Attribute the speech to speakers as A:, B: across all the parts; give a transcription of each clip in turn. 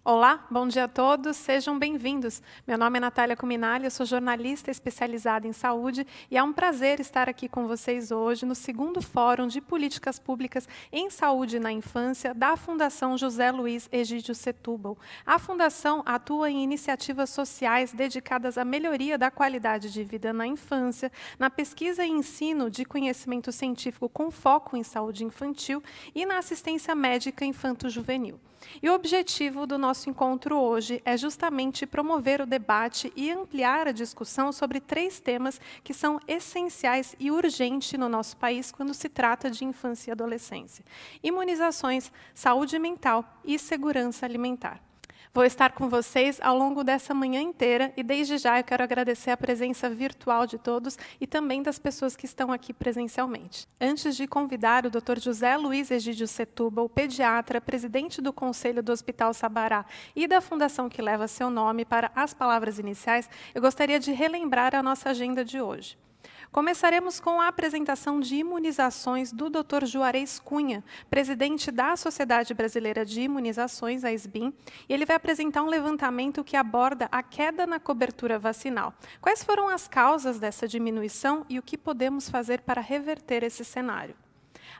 A: Olá, bom dia a todos, sejam bem-vindos. Meu nome é Natália Cuminali, eu sou jornalista especializada em saúde e é um prazer estar aqui com vocês hoje no segundo Fórum de Políticas Públicas em Saúde na Infância da Fundação José Luiz Egídio Setúbal. A Fundação atua em iniciativas sociais dedicadas à melhoria da qualidade de vida na infância, na pesquisa e ensino de conhecimento científico com foco em saúde infantil e na assistência médica infanto-juvenil. E o objetivo do nosso encontro hoje é justamente promover o debate e ampliar a discussão sobre 3 temas que são essenciais e urgentes no nosso país quando se trata de infância e adolescência: imunizações, saúde mental e segurança alimentar. Vou estar com vocês ao longo dessa manhã inteira e, desde já, eu quero agradecer a presença virtual de todos e também das pessoas que estão aqui presencialmente. Antes de convidar o Dr. José Luiz Egídio Setúbal, pediatra, presidente do Conselho do Hospital Sabará e da fundação que leva seu nome, para as palavras iniciais, eu gostaria de relembrar a nossa agenda de hoje. Começaremos com a apresentação de imunizações do Dr. Juarez Cunha, presidente da Sociedade Brasileira de Imunizações, a SBIM, e ele vai apresentar um levantamento que aborda a queda na cobertura vacinal. Quais foram as causas dessa diminuição e o que podemos fazer para reverter esse cenário?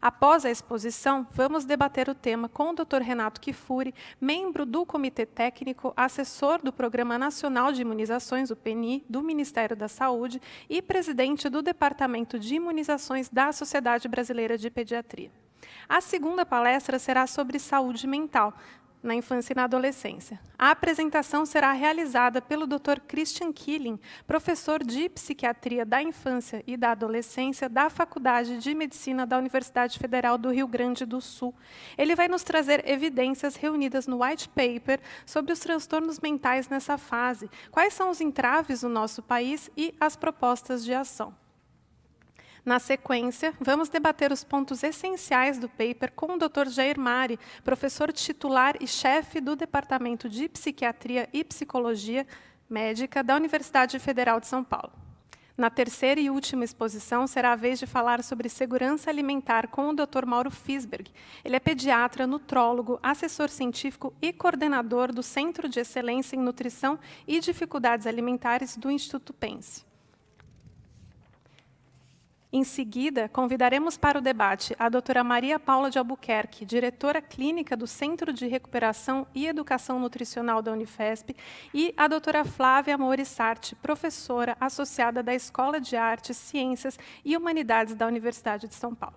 A: Após a exposição, vamos debater o tema com o Dr. Renato Kifuri, membro do Comitê Técnico, assessor do Programa Nacional de Imunizações, o PNI, do Ministério da Saúde e presidente do Departamento de Imunizações da Sociedade Brasileira de Pediatria. A segunda palestra será sobre saúde mental na infância e na adolescência. A apresentação será realizada pelo Dr. Christian Killing, professor de Psiquiatria da Infância e da Adolescência da Faculdade de Medicina da Universidade Federal do Rio Grande do Sul. Ele vai nos trazer evidências reunidas no White Paper sobre os transtornos mentais nessa fase, quais são os entraves no nosso país e as propostas de ação. Na sequência, vamos debater os pontos essenciais do paper com o Dr. Jair Mari, professor titular e chefe do Departamento de Psiquiatria e Psicologia Médica da Universidade Federal de São Paulo. Na terceira e última exposição, será a vez de falar sobre segurança alimentar com o Dr. Mauro Fisberg. Ele é pediatra, nutrólogo, assessor científico e coordenador do Centro de Excelência em Nutrição e Dificuldades Alimentares do Instituto Pense. Em seguida, convidaremos para o debate a doutora Maria Paula de Albuquerque, diretora clínica do Centro de Recuperação e Educação Nutricional da Unifesp, e a doutora Flávia Morissarte, professora associada da Escola de Artes, Ciências e Humanidades da Universidade de São Paulo.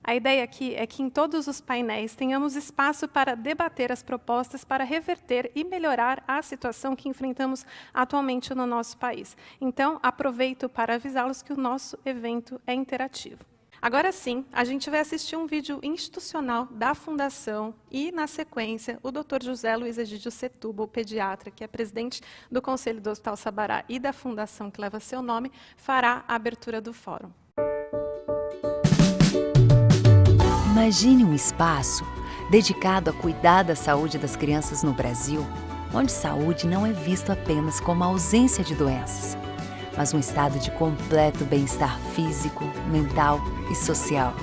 A: A ideia aqui é que em todos os painéis tenhamos espaço para debater as propostas para reverter e melhorar a situação que enfrentamos atualmente no nosso país. Então, aproveito para avisá-los que o nosso evento é interativo. Agora sim, a gente vai assistir um vídeo institucional da Fundação e, na sequência, o Dr. José Luiz Egídio Setúbal, pediatra, que é presidente do Conselho do Hospital Sabará e da Fundação que leva seu nome, fará a abertura do fórum.
B: Imagine um espaço dedicado a cuidar da saúde das crianças no Brasil, onde saúde não é visto apenas como a ausência de doenças, mas um estado de completo bem-estar físico, mental e social.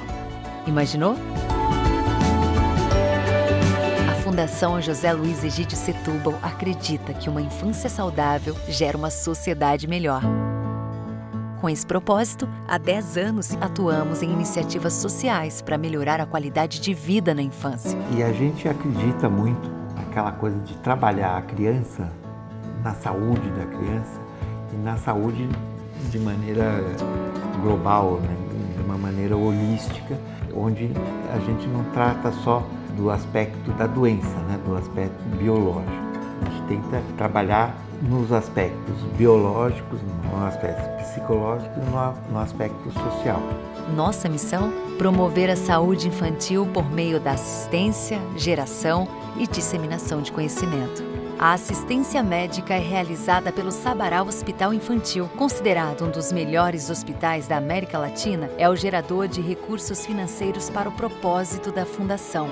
B: Imaginou? A Fundação José Luiz Egídio Setúbal acredita que uma infância saudável gera uma sociedade melhor. Com esse propósito, há 10 anos atuamos em iniciativas sociais para melhorar a qualidade de vida na infância.
C: E a gente acredita muito naquela coisa de trabalhar a criança, na saúde da criança e na saúde de maneira global, né? De uma maneira holística, onde a gente não trata só do aspecto da doença, né? Do aspecto biológico. A gente tenta trabalhar nos aspectos biológicos, no aspecto psicológico e no aspecto social.
B: Nossa missão? Promover a saúde infantil por meio da assistência, geração e disseminação de conhecimento. A assistência médica é realizada pelo Sabará Hospital Infantil. Considerado um dos melhores hospitais da América Latina, é o gerador de recursos financeiros para o propósito da Fundação.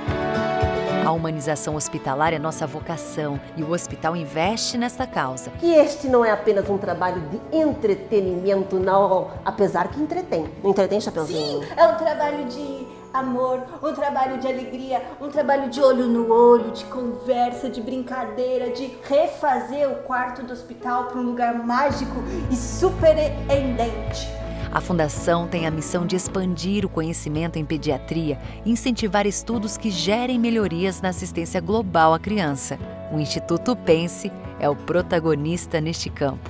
B: A humanização hospitalar é nossa vocação e o hospital investe nesta causa.
D: Que este não é apenas um trabalho de entretenimento, não, apesar que entretém. Não entretém, Chapeuzinho?
E: Sim, é um trabalho de amor, um trabalho de alegria, um trabalho de olho no olho, de conversa, de brincadeira, de refazer o quarto do hospital para um lugar mágico e surpreendente.
B: A Fundação tem a missão de expandir o conhecimento em pediatria e incentivar estudos que gerem melhorias na assistência global à criança. O Instituto Pense é o protagonista neste campo.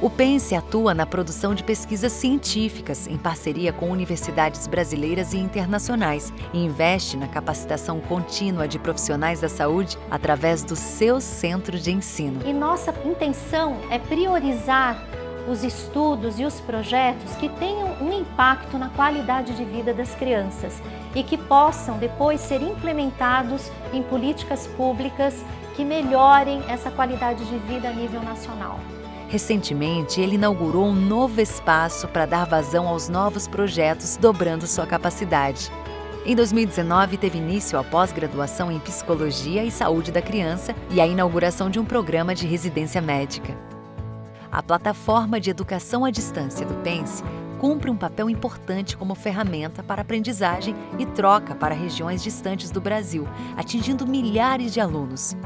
B: O Pense atua na produção de pesquisas científicas em parceria com universidades brasileiras e internacionais e investe na capacitação contínua de profissionais da saúde através do seu centro de ensino.
F: E nossa intenção é priorizar os estudos e os projetos que tenham um impacto na qualidade de vida das crianças e que possam depois ser implementados em políticas públicas que melhorem essa qualidade de vida a nível nacional.
B: Recentemente, ele inaugurou um novo espaço para dar vazão aos novos projetos, dobrando sua capacidade. Em 2019, teve início a pós-graduação em Psicologia e Saúde da Criança e a inauguração de um programa de residência médica. A plataforma de educação à distância do Pense cumpre um papel importante como ferramenta para aprendizagem e troca para regiões distantes do Brasil, atingindo milhares de alunos.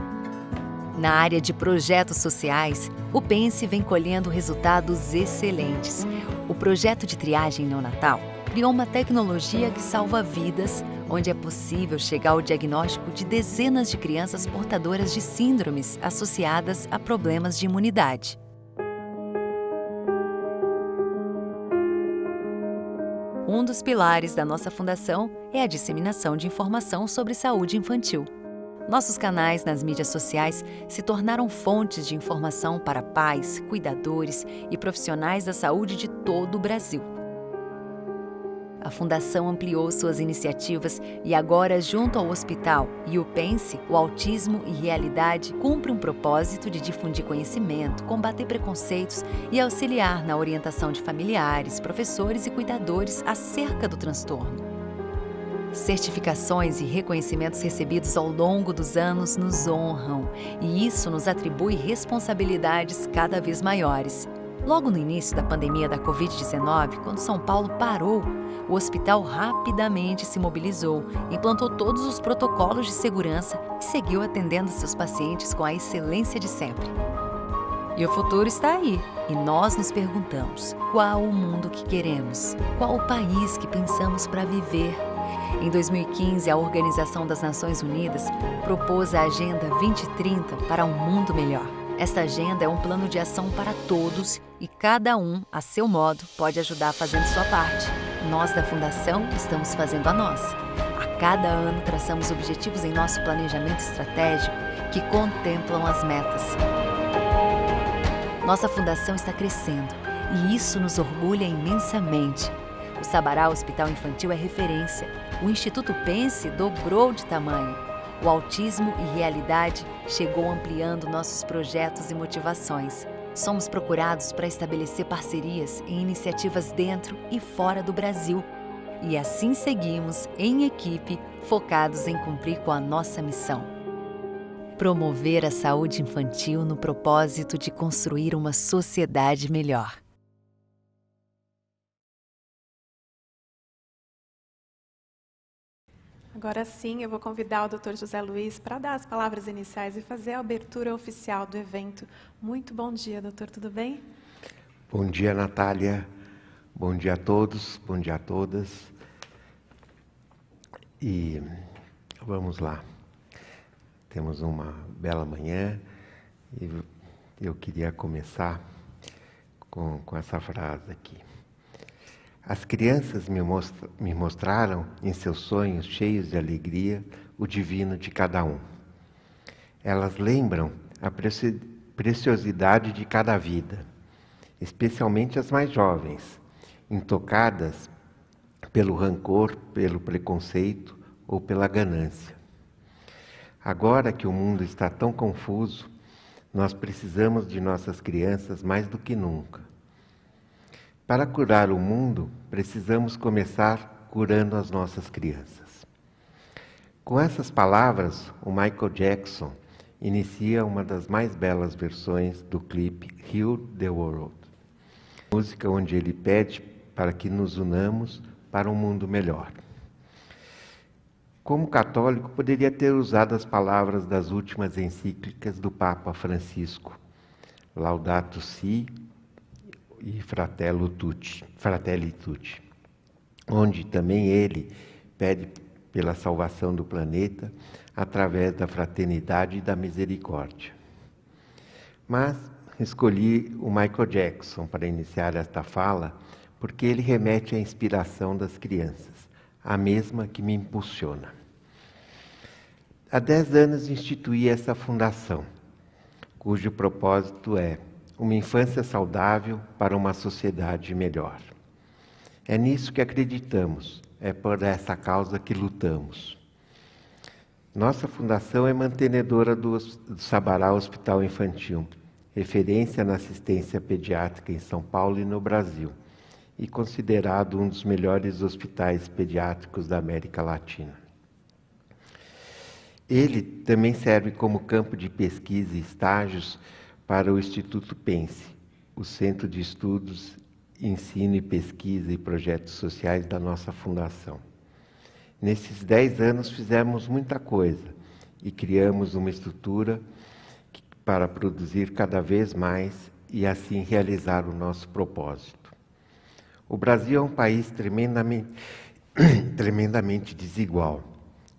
B: Na área de projetos sociais, o Pense vem colhendo resultados excelentes. O projeto de triagem neonatal criou uma tecnologia que salva vidas, onde é possível chegar ao diagnóstico de dezenas de crianças portadoras de síndromes associadas a problemas de imunidade. Um dos pilares da nossa fundação é a disseminação de informação sobre saúde infantil. Nossos canais nas mídias sociais se tornaram fontes de informação para pais, cuidadores e profissionais da saúde de todo o Brasil. A Fundação ampliou suas iniciativas e agora, junto ao hospital e o Pense, o Autismo e Realidade cumpre um propósito de difundir conhecimento, combater preconceitos e auxiliar na orientação de familiares, professores e cuidadores acerca do transtorno. Certificações e reconhecimentos recebidos ao longo dos anos nos honram, e isso nos atribui responsabilidades cada vez maiores. Logo no início da pandemia da Covid-19, quando São Paulo parou, o hospital rapidamente se mobilizou, implantou todos os protocolos de segurança e seguiu atendendo seus pacientes com a excelência de sempre. E o futuro está aí, e nós nos perguntamos: qual o mundo que queremos? Qual o país que pensamos para viver? Em 2015, a Organização das Nações Unidas propôs a Agenda 2030 para um mundo melhor. Esta agenda é um plano de ação para todos e cada um, a seu modo, pode ajudar fazendo sua parte. Nós da Fundação estamos fazendo a nossa. A cada ano traçamos objetivos em nosso planejamento estratégico que contemplam as metas. Nossa Fundação está crescendo e isso nos orgulha imensamente. O Sabará Hospital Infantil é referência. O Instituto Pense dobrou de tamanho. O Autismo e Realidade chegou ampliando nossos projetos e motivações. Somos procurados para estabelecer parcerias em iniciativas dentro e fora do Brasil. E assim seguimos, em equipe, focados em cumprir com a nossa missão: promover a saúde infantil no propósito de construir uma sociedade melhor.
A: Agora sim, eu vou convidar o Dr. José Luiz para dar as palavras iniciais e fazer a abertura oficial do evento. Muito bom dia, doutor, tudo bem?
G: Bom dia, Natália. Bom dia a todos, bom dia a todas. E vamos lá. Temos uma bela manhã e eu queria começar com essa frase aqui. As crianças me mostraram em seus sonhos cheios de alegria o divino de cada um. Elas lembram a preciosidade de cada vida, especialmente as mais jovens, intocadas pelo rancor, pelo preconceito ou pela ganância. Agora que o mundo está tão confuso, nós precisamos de nossas crianças mais do que nunca. Para curar o mundo, precisamos começar curando as nossas crianças. Com essas palavras, o Michael Jackson inicia uma das mais belas versões do clipe Heal the World, música onde ele pede para que nos unamos para um mundo melhor. Como católico, poderia ter usado as palavras das últimas encíclicas do Papa Francisco, Laudato Si e Fratelli Tutti, onde também ele pede pela salvação do planeta através da fraternidade e da misericórdia. Mas escolhi o Michael Jackson para iniciar esta fala, porque ele remete à inspiração das crianças, a mesma que me impulsiona. Há 10 anos instituí essa fundação, cujo propósito é uma infância saudável para uma sociedade melhor. É nisso que acreditamos, é por essa causa que lutamos. Nossa fundação é mantenedora do Sabará Hospital Infantil, referência na assistência pediátrica em São Paulo e no Brasil, e considerado um dos melhores hospitais pediátricos da América Latina. Ele também serve como campo de pesquisa e estágios para o Instituto Pense, o Centro de Estudos, Ensino e Pesquisa e Projetos Sociais da nossa fundação. Nesses 10 anos fizemos muita coisa e criamos uma estrutura para produzir cada vez mais e assim realizar o nosso propósito. O Brasil é um país tremendamente desigual,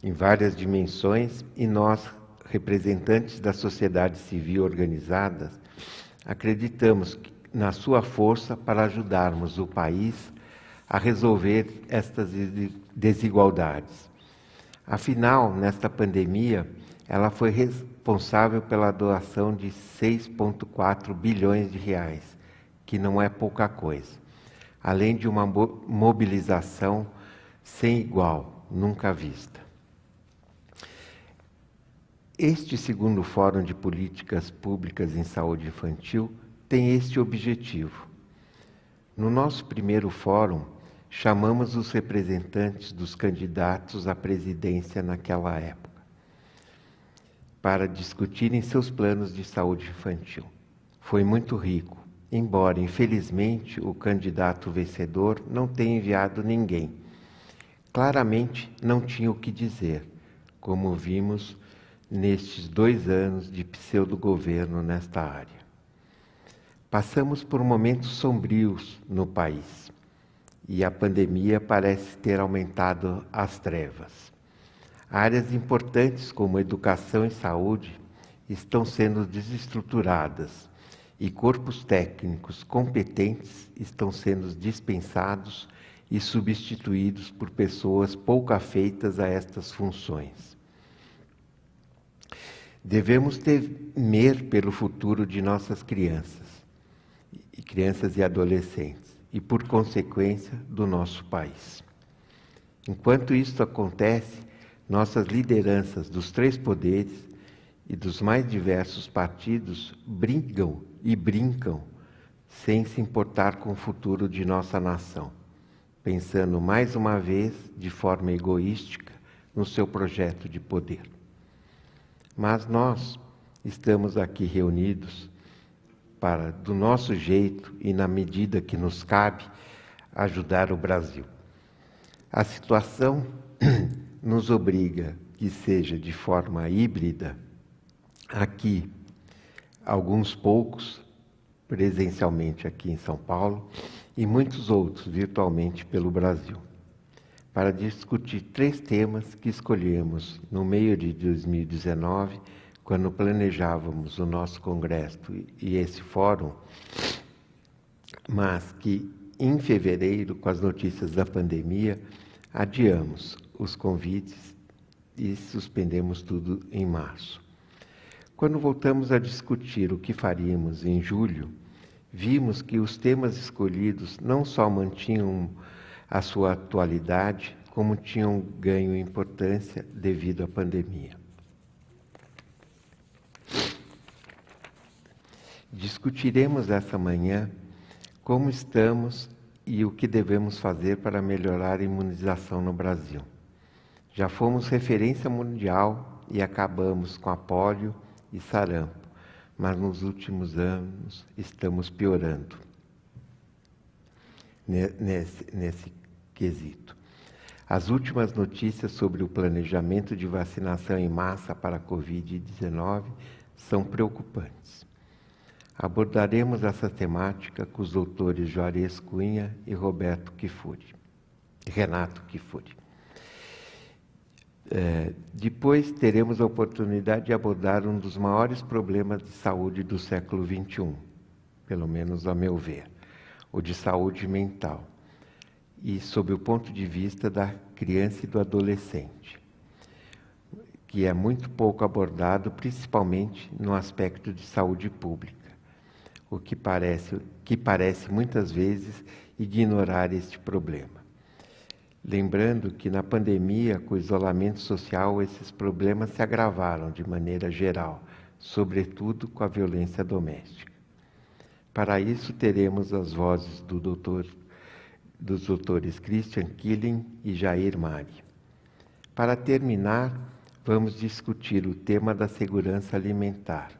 G: em várias dimensões, e nós, representantes da sociedade civil organizada, acreditamos na sua força para ajudarmos o país a resolver estas desigualdades. Afinal, nesta pandemia, ela foi responsável pela doação de 6,4 bilhões de reais, que não é pouca coisa, além de uma mobilização sem igual, nunca vista. Este segundo Fórum de Políticas Públicas em Saúde Infantil tem este objetivo. No nosso primeiro fórum, chamamos os representantes dos candidatos à presidência naquela época para discutirem seus planos de saúde infantil. Foi muito rico, embora, infelizmente, o candidato vencedor não tenha enviado ninguém. Claramente, não tinha o que dizer, como vimos nestes 2 anos de pseudo-governo nesta área. Passamos por momentos sombrios no país e a pandemia parece ter aumentado as trevas. Áreas importantes como educação e saúde estão sendo desestruturadas e corpos técnicos competentes estão sendo dispensados e substituídos por pessoas pouco afeitas a estas funções. Devemos temer pelo futuro de nossas crianças e adolescentes, e por consequência do nosso país. Enquanto isso acontece, nossas lideranças dos 3 poderes e dos mais diversos partidos brigam e brincam sem se importar com o futuro de nossa nação, pensando mais uma vez de forma egoística no seu projeto de poder. Mas nós estamos aqui reunidos para, do nosso jeito e na medida que nos cabe, ajudar o Brasil. A situação nos obriga que seja de forma híbrida, aqui, alguns poucos, presencialmente aqui em São Paulo, e muitos outros virtualmente pelo Brasil, para discutir 3 temas que escolhemos no meio de 2019, quando planejávamos o nosso congresso e esse fórum, mas que em fevereiro, com as notícias da pandemia, adiamos os convites e suspendemos tudo em março. Quando voltamos a discutir o que faríamos em julho, vimos que os temas escolhidos não só mantinham a sua atualidade, como tinham ganho importância devido à pandemia. Discutiremos essa manhã como estamos e o que devemos fazer para melhorar a imunização no Brasil. Já fomos referência mundial e acabamos com a polio e sarampo, mas nos últimos anos estamos piorando nesse quesito. As últimas notícias sobre o planejamento de vacinação em massa para a Covid-19 são preocupantes. Abordaremos essa temática com os doutores Juarez Cunha e Renato Kifuri. Depois teremos a oportunidade de abordar um dos maiores problemas de saúde do século XXI, pelo menos a meu ver, o de saúde mental, e sob o ponto de vista da criança e do adolescente, que é muito pouco abordado, principalmente no aspecto de saúde pública, o que parece muitas vezes ignorar este problema. Lembrando que na pandemia, com o isolamento social, esses problemas se agravaram de maneira geral, sobretudo com a violência doméstica. Para isso, teremos as vozes dos doutores Christian Killing e Jair Mari. Para terminar, vamos discutir o tema da segurança alimentar,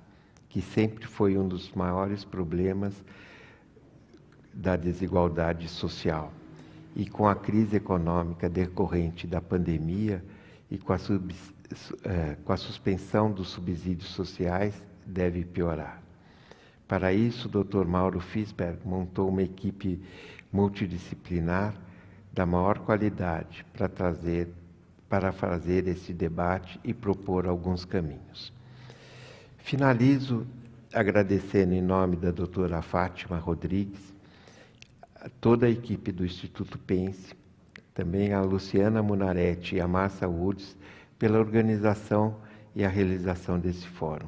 G: que sempre foi um dos maiores problemas da desigualdade social. E com a crise econômica decorrente da pandemia e com a suspensão dos subsídios sociais, deve piorar. Para isso, o Dr. Mauro Fisberg montou uma equipe multidisciplinar da maior qualidade para fazer esse debate e propor alguns caminhos. Finalizo agradecendo em nome da doutora Fátima Rodrigues, a toda a equipe do Instituto Pense, também a Luciana Munaretti e a Márcia Woods pela organização e a realização desse fórum.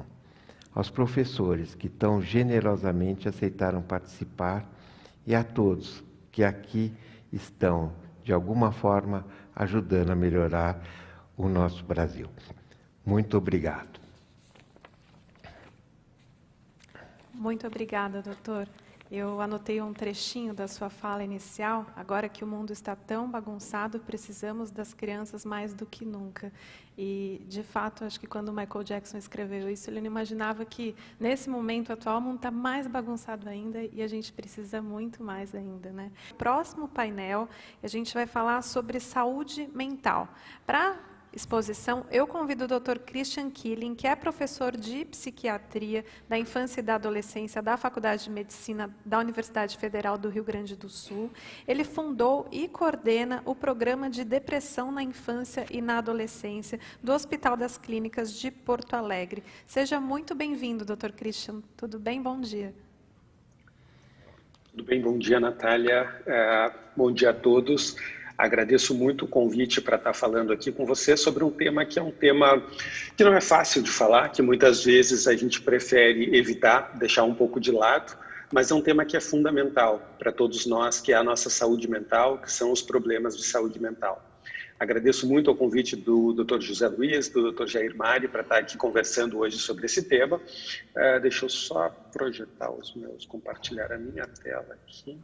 G: Aos professores que tão generosamente aceitaram participar e a todos que aqui estão, de alguma forma, ajudando a melhorar o nosso Brasil. Muito obrigado.
A: Muito obrigada, doutor. Eu anotei um trechinho da sua fala inicial. Agora que o mundo está tão bagunçado, precisamos das crianças mais do que nunca. E, de fato, acho que quando o Michael Jackson escreveu isso, ele não imaginava que, nesse momento atual, o mundo está mais bagunçado ainda e a gente precisa muito mais ainda, né? Próximo painel, a gente vai falar sobre saúde mental. Para exposição, eu convido o Dr. Christian Killing, que é professor de psiquiatria da infância e da adolescência da Faculdade de Medicina da Universidade Federal do Rio Grande do Sul. Ele fundou e coordena o programa de depressão na infância e na adolescência do Hospital das Clínicas de Porto Alegre. Seja muito bem-vindo, Dr. Christian. Tudo bem? Bom dia.
H: Tudo bem, bom dia, Natália. Bom dia a todos. Agradeço muito o convite para estar falando aqui com você sobre um tema que é um tema que não é fácil de falar, que muitas vezes a gente prefere evitar, deixar um pouco de lado, mas é um tema que é fundamental para todos nós, que é a nossa saúde mental, que são os problemas de saúde mental. Agradeço muito o convite do Dr. José Luiz, do Dr. Jair Mari, para estar aqui conversando hoje sobre esse tema. Deixa eu só projetar compartilhar a minha tela aqui.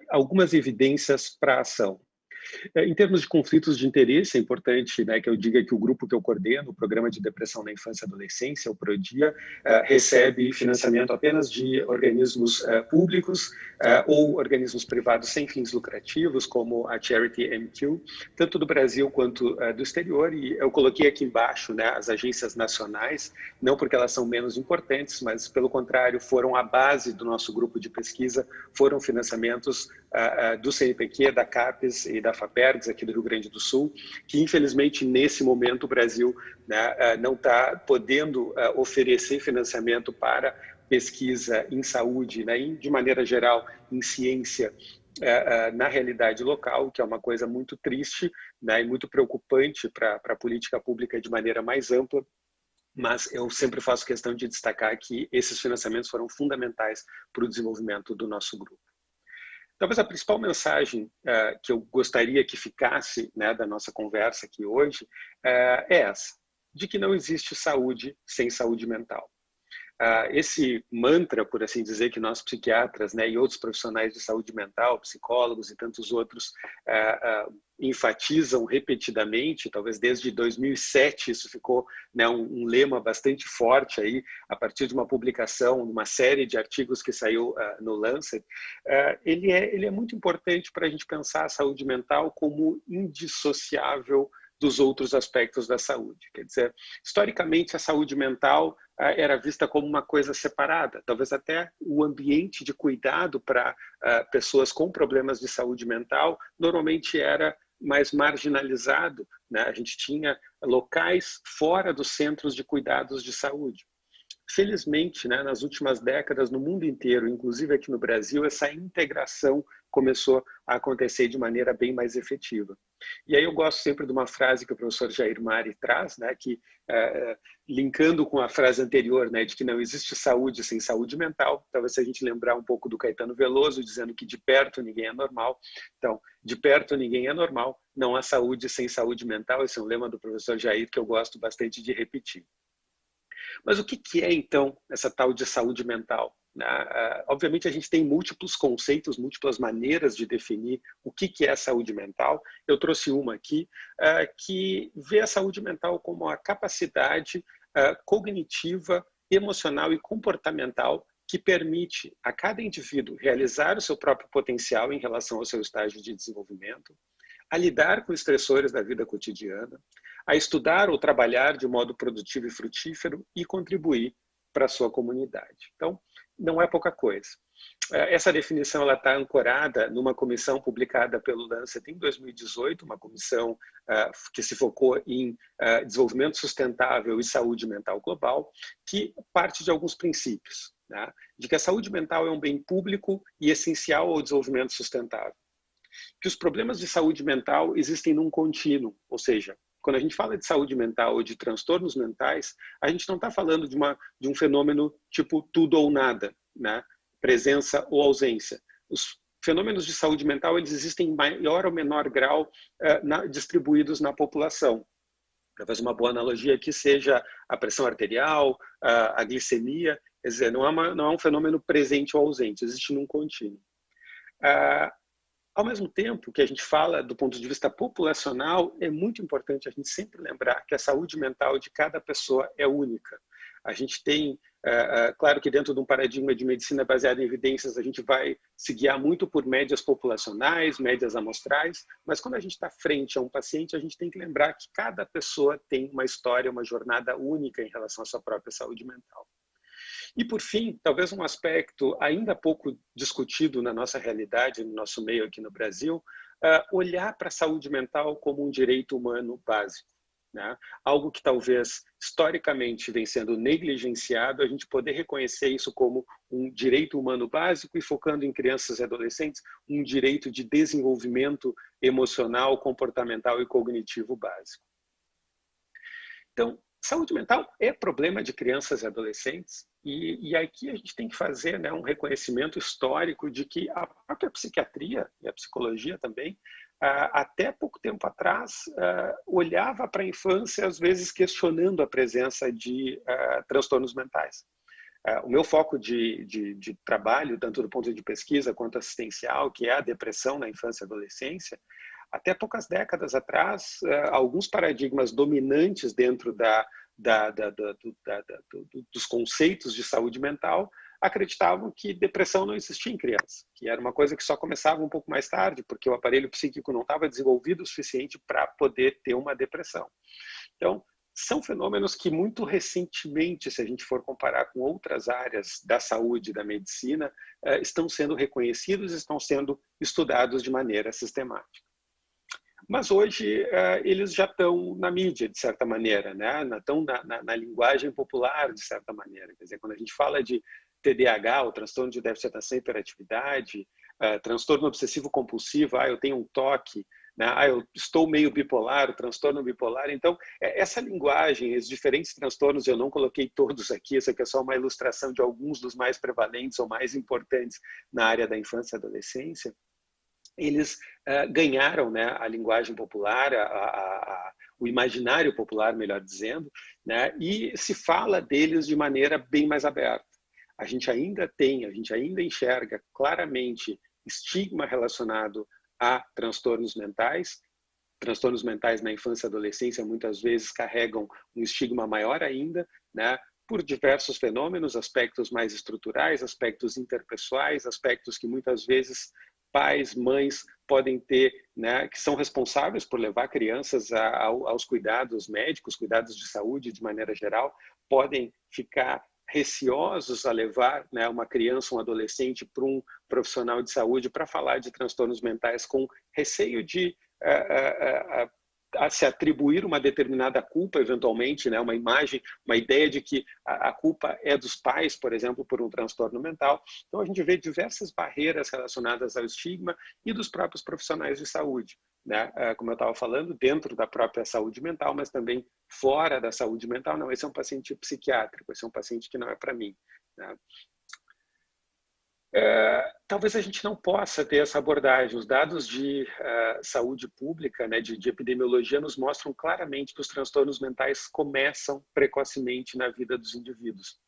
H: Algumas evidências para a ação. Em termos de conflitos de interesse, é importante, né, que eu diga que o grupo que eu coordeno, o Programa de Depressão na Infância e Adolescência, o PRODIA, recebe financiamento apenas de organismos públicos ou organismos privados sem fins lucrativos, como a Charity MQ, tanto do Brasil quanto do exterior. E eu coloquei aqui embaixo, né, as agências nacionais, não porque elas são menos importantes, mas, pelo contrário, foram a base do nosso grupo de pesquisa, foram financiamentos do CNPq, da CAPES e da FAPERGS, aqui do Rio Grande do Sul, que infelizmente nesse momento o Brasil, né, não está podendo oferecer financiamento para pesquisa em saúde, né, de maneira geral em ciência, na realidade local, que é uma coisa muito triste, né, e muito preocupante para a política pública de maneira mais ampla. Mas eu sempre faço questão de destacar que esses financiamentos foram fundamentais para o desenvolvimento do nosso grupo. Talvez a principal mensagem que eu gostaria que ficasse, né, da nossa conversa aqui hoje é essa, de que não existe saúde sem saúde mental. Esse mantra, por assim dizer, que nós psiquiatras, né, e outros profissionais de saúde mental, psicólogos e tantos outros enfatizam repetidamente, talvez desde 2007 isso ficou, né, um lema bastante forte aí, a partir de uma publicação, uma série de artigos que saiu no Lancet, ele é muito importante para a gente pensar a saúde mental como indissociável dos outros aspectos da saúde. Quer dizer, historicamente a saúde mental era vista como uma coisa separada, talvez até o ambiente de cuidado para pessoas com problemas de saúde mental normalmente era mais marginalizado, né? A gente tinha locais fora dos centros de cuidados de saúde. Felizmente, né, nas últimas décadas, no mundo inteiro, inclusive aqui no Brasil, essa integração começou a acontecer de maneira bem mais efetiva. E aí eu gosto sempre de uma frase que o professor Jair Mari traz, né, que, linkando com a frase anterior, né, de que não existe saúde sem saúde mental, talvez se a gente lembrar um pouco do Caetano Veloso, dizendo que de perto ninguém é normal. Então, de perto ninguém é normal, não há saúde sem saúde mental. Esse é um lema do professor Jair que eu gosto bastante de repetir. Mas o que é, então, essa tal de saúde mental? Obviamente, a gente tem múltiplos conceitos, múltiplas maneiras de definir o que é a saúde mental. Eu trouxe uma aqui, que vê a saúde mental como a capacidade cognitiva, emocional e comportamental que permite a cada indivíduo realizar o seu próprio potencial em relação ao seu estágio de desenvolvimento, a lidar com estressores da vida cotidiana, a estudar ou trabalhar de modo produtivo e frutífero e contribuir para a sua comunidade. Então, não é pouca coisa. Essa definição está ancorada numa comissão publicada pelo Lancet em 2018, uma comissão que se focou em desenvolvimento sustentável e saúde mental global, que parte de alguns princípios, né? De que a saúde mental é um bem público e essencial ao desenvolvimento sustentável. Que os problemas de saúde mental existem num contínuo, ou seja, quando a gente fala de saúde mental ou de transtornos mentais, a gente não está falando de um fenômeno tipo tudo ou nada, né? Presença ou ausência. Os fenômenos de saúde mental eles existem em maior ou menor grau distribuídos na população. Para fazer uma boa analogia aqui, seja a pressão arterial, a glicemia, quer dizer, não é um fenômeno presente ou ausente, existe num contínuo. Ao mesmo tempo que a gente fala do ponto de vista populacional, é muito importante a gente sempre lembrar que a saúde mental de cada pessoa é única. A gente tem, claro que dentro de um paradigma de medicina baseada em evidências, a gente vai se guiar muito por médias populacionais, médias amostrais, mas quando a gente está frente a um paciente, a gente tem que lembrar que cada pessoa tem uma história, uma jornada única em relação à sua própria saúde mental. E, por fim, talvez um aspecto ainda pouco discutido na nossa realidade, no nosso meio aqui no Brasil, olhar para a saúde mental como um direito humano básico, né? Algo que talvez historicamente vem sendo negligenciado, a gente poder reconhecer isso como um direito humano básico e focando em crianças e adolescentes, um direito de desenvolvimento emocional, comportamental e cognitivo básico. Então, saúde mental é problema de crianças e adolescentes e aqui a gente tem que fazer, né, um reconhecimento histórico de que a própria psiquiatria e a psicologia também, até pouco tempo atrás, olhava para a infância, às vezes questionando a presença de transtornos mentais. O meu foco de trabalho, tanto do ponto de pesquisa quanto assistencial, que é a depressão na infância e adolescência, até poucas décadas atrás, alguns paradigmas dominantes dentro dos conceitos de saúde mental acreditavam que depressão não existia em criança, que era uma coisa que só começava um pouco mais tarde, porque o aparelho psíquico não estava desenvolvido o suficiente para poder ter uma depressão. Então, são fenômenos que muito recentemente, se a gente for comparar com outras áreas da saúde e da medicina, estão sendo reconhecidos, estão sendo estudados de maneira sistemática. Mas hoje eles já estão na mídia, de certa maneira, né? Estão na linguagem popular, de certa maneira. Quer dizer, quando a gente fala de TDAH, o transtorno de déficit de atenção e hiperatividade, transtorno obsessivo-compulsivo, eu tenho um toque, né? Eu estou meio bipolar, o transtorno bipolar. Então, essa linguagem, esses diferentes transtornos, eu não coloquei todos aqui, isso aqui é só uma ilustração de alguns dos mais prevalentes ou mais importantes na área da infância e adolescência. Eles ganharam, né, a linguagem popular, o imaginário popular, melhor dizendo, né, e se fala deles de maneira bem mais aberta. A gente ainda enxerga claramente estigma relacionado a transtornos mentais, transtornos mentais na infância e adolescência muitas vezes carregam um estigma maior ainda, né? Por diversos fenômenos, aspectos mais estruturais, aspectos interpessoais, aspectos que muitas vezes pais, mães podem ter, né, que são responsáveis por levar crianças aos cuidados médicos, cuidados de saúde de maneira geral, podem ficar receosos a levar, né, uma criança, um adolescente para um profissional de saúde para falar de transtornos mentais com receio de a se atribuir uma determinada culpa, eventualmente, né, uma imagem, uma ideia de que a culpa é dos pais, por exemplo, por um transtorno mental. Então, a gente vê diversas barreiras relacionadas ao estigma e dos próprios profissionais de saúde, né? Como eu estava falando, dentro da própria saúde mental, mas também fora da saúde mental. Não, esse é um paciente psiquiátrico, esse é um paciente que não é para mim, né? Talvez a gente não possa ter essa abordagem. Os dados de saúde pública, né, de epidemiologia, nos mostram claramente que os transtornos mentais começam precocemente na vida dos indivíduos.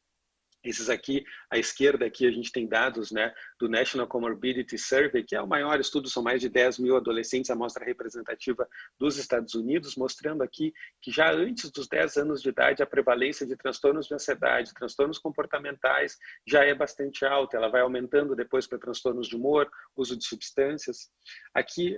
H: Esses aqui, à esquerda aqui, a gente tem dados, né, do National Comorbidity Survey, que é o maior estudo, são mais de 10 mil adolescentes, a amostra representativa dos Estados Unidos, mostrando aqui que já antes dos 10 anos de idade, a prevalência de transtornos de ansiedade, transtornos comportamentais, já é bastante alta. Ela vai aumentando depois para transtornos de humor, uso de substâncias. Aqui,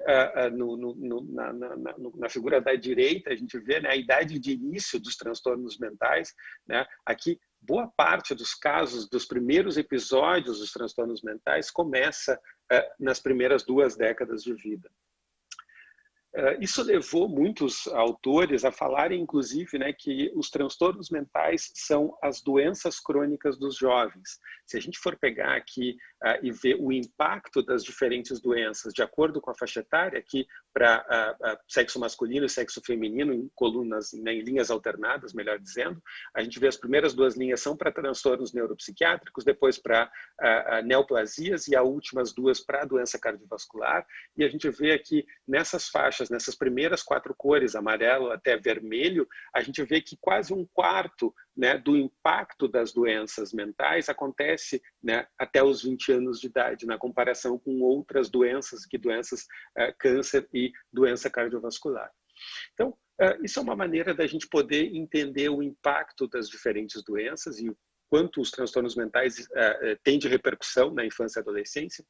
H: na figura da direita, a gente vê, né, a idade de início dos transtornos mentais, né? Aqui, boa parte dos casos, dos primeiros episódios dos transtornos mentais, começa nas primeiras 2 décadas de vida. Isso levou muitos autores a falarem, inclusive, né, que os transtornos mentais são as doenças crônicas dos jovens. Se a gente for pegar aqui e ver o impacto das diferentes doenças, de acordo com a faixa etária, aqui para sexo masculino e sexo feminino, em colunas, né, em linhas alternadas, melhor dizendo, a gente vê as primeiras 2 linhas são para transtornos neuropsiquiátricos, depois para neoplasias e as últimas 2 para a doença cardiovascular. E a gente vê aqui nessas faixas, nessas primeiras 4 cores, amarelo até vermelho, a gente vê que quase 1/4, né, do impacto das doenças mentais acontece, né, até os 20 anos de idade, na comparação com outras doenças, câncer e doença cardiovascular. Então, isso é uma maneira da gente poder entender o impacto das diferentes doenças e o quanto os transtornos mentais têm de repercussão na infância e adolescência.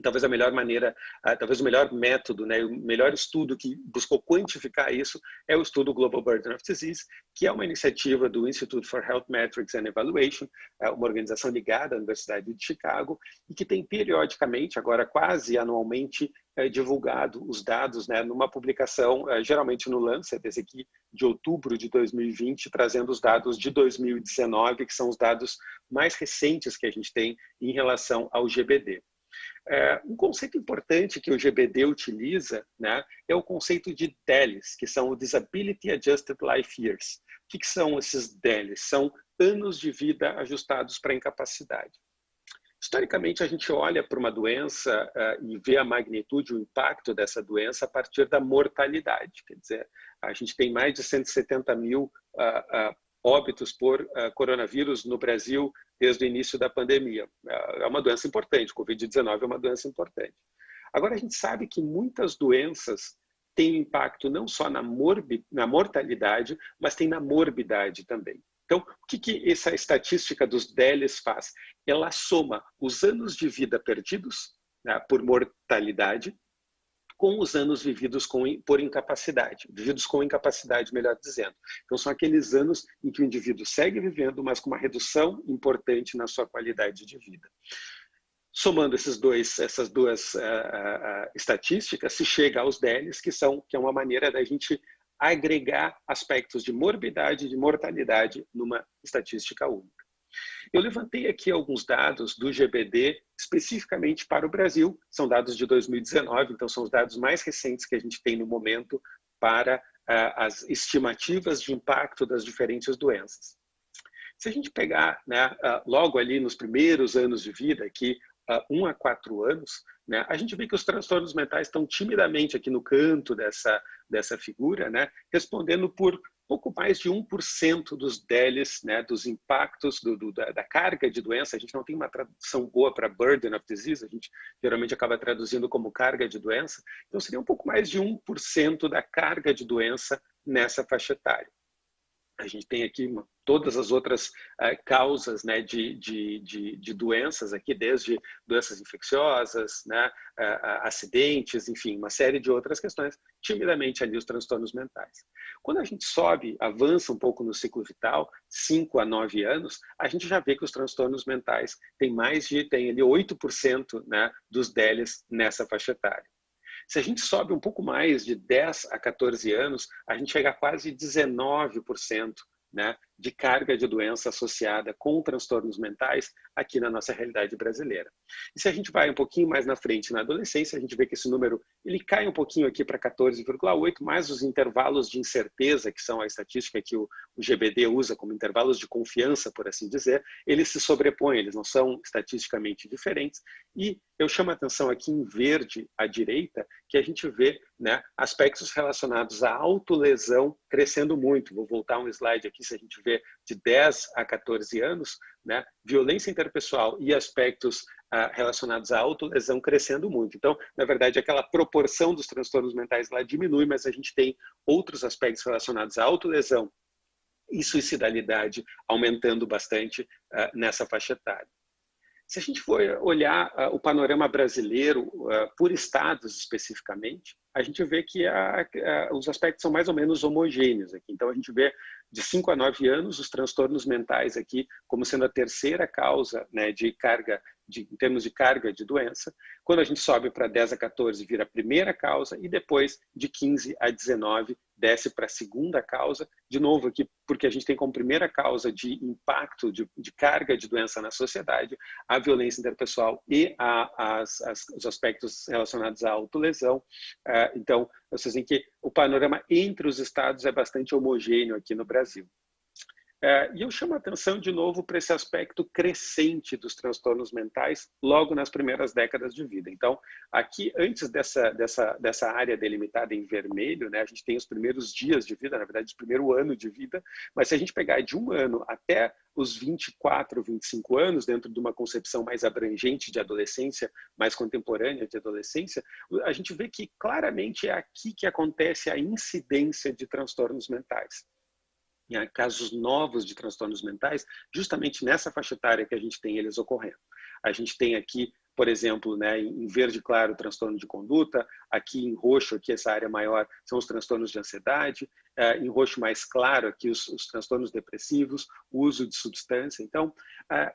H: Talvez a melhor maneira, talvez o melhor método, né, o melhor estudo que buscou quantificar isso é o estudo Global Burden of Disease, que é uma iniciativa do Institute for Health Metrics and Evaluation, uma organização ligada à Universidade de Chicago, e que tem periodicamente, agora quase anualmente, divulgado os dados, né, numa publicação, geralmente no Lancet, esse aqui de outubro de 2020, trazendo os dados de 2019, que são os dados mais recentes que a gente tem em relação ao GBD. Um conceito importante que o GBD utiliza, né, é o conceito de DALYs, que são o Disability Adjusted Life Years. O que são esses DALYs? São anos de vida ajustados para a incapacidade. Historicamente, a gente olha para uma doença e vê a magnitude, o impacto dessa doença a partir da mortalidade. Quer dizer, a gente tem mais de 170 mil óbitos por coronavírus no Brasil desde o início da pandemia. É uma doença importante, o Covid-19 é uma doença importante. Agora, a gente sabe que muitas doenças têm impacto não só na mortalidade, mas tem na morbidade também. Então, o que essa estatística dos DALYs faz? Ela soma os anos de vida perdidos, né, por mortalidade, com os anos vividos por incapacidade, vividos com incapacidade, melhor dizendo. Então, são aqueles anos em que o indivíduo segue vivendo, mas com uma redução importante na sua qualidade de vida. Somando essas duas estatísticas, se chega aos DALYs, que é uma maneira da gente agregar aspectos de morbidade e de mortalidade numa estatística única. Eu levantei aqui alguns dados do GBD especificamente para o Brasil, são dados de 2019, então são os dados mais recentes que a gente tem no momento para as estimativas de impacto das diferentes doenças. Se a gente pegar, né, logo ali nos primeiros anos de vida, aqui 1 a 4 anos, né, a gente vê que os transtornos mentais estão timidamente aqui no canto dessa figura, né, respondendo por pouco mais de 1% dos DELs, né, dos impactos da carga de doença. A gente não tem uma tradução boa para burden of disease, a gente geralmente acaba traduzindo como carga de doença. Então, seria um pouco mais de 1% da carga de doença nessa faixa etária. A gente tem aqui todas as outras causas, né, de doenças aqui, desde doenças infecciosas, né, acidentes, enfim, uma série de outras questões, timidamente ali os transtornos mentais. Quando a gente sobe, avança um pouco no ciclo vital, 5 a 9 anos, a gente já vê que os transtornos mentais tem ali 8%, né, dos DELs nessa faixa etária. Se a gente sobe um pouco mais, de 10 a 14 anos, a gente chega a quase 19%, né, de carga de doença associada com transtornos mentais aqui na nossa realidade brasileira. E se a gente vai um pouquinho mais na frente, na adolescência, a gente vê que esse número ele cai um pouquinho aqui para 14,8, mas os intervalos de incerteza, que são a estatística que o GBD usa como intervalos de confiança, por assim dizer, eles se sobrepõem, eles não são estatisticamente diferentes. E eu chamo a atenção aqui em verde à direita, que a gente vê, né, aspectos relacionados à autolesão crescendo muito. Vou voltar um slide aqui, se a gente vê de 10 a 14 anos, né, violência interpessoal e aspectos relacionados à autolesão crescendo muito. Então, na verdade, aquela proporção dos transtornos mentais lá diminui, mas a gente tem outros aspectos relacionados à autolesão e suicidalidade aumentando bastante nessa faixa etária. Se a gente for olhar o panorama brasileiro por estados especificamente, a gente vê que os aspectos são mais ou menos homogêneos aqui. Então, a gente vê de 5 a 9 anos os transtornos mentais aqui como sendo a terceira causa, né, em termos de carga de doença. Quando a gente sobe para 10 a 14, vira a primeira causa, e depois de 15 a 19 desce para a segunda causa, de novo aqui, porque a gente tem como primeira causa de impacto de carga de doença na sociedade a violência interpessoal e os aspectos relacionados à autolesão. Então, vocês veem que o panorama entre os estados é bastante homogêneo aqui no Brasil. E eu chamo a atenção de novo para esse aspecto crescente dos transtornos mentais logo nas primeiras décadas de vida. Então, aqui, antes dessa área delimitada em vermelho, né, a gente tem os primeiros dias de vida, na verdade, o primeiro ano de vida, mas se a gente pegar de 1 ano até os 24, 25 anos, dentro de uma concepção mais abrangente de adolescência, mais contemporânea de adolescência, a gente vê que claramente é aqui que acontece a incidência de transtornos mentais. Em casos novos de transtornos mentais, justamente nessa faixa etária que a gente tem eles ocorrendo. A gente tem aqui, por exemplo, né, em verde claro, o transtorno de conduta, aqui em roxo, aqui essa área maior, são os transtornos de ansiedade, em roxo mais claro, aqui os transtornos depressivos, o uso de substância. Então,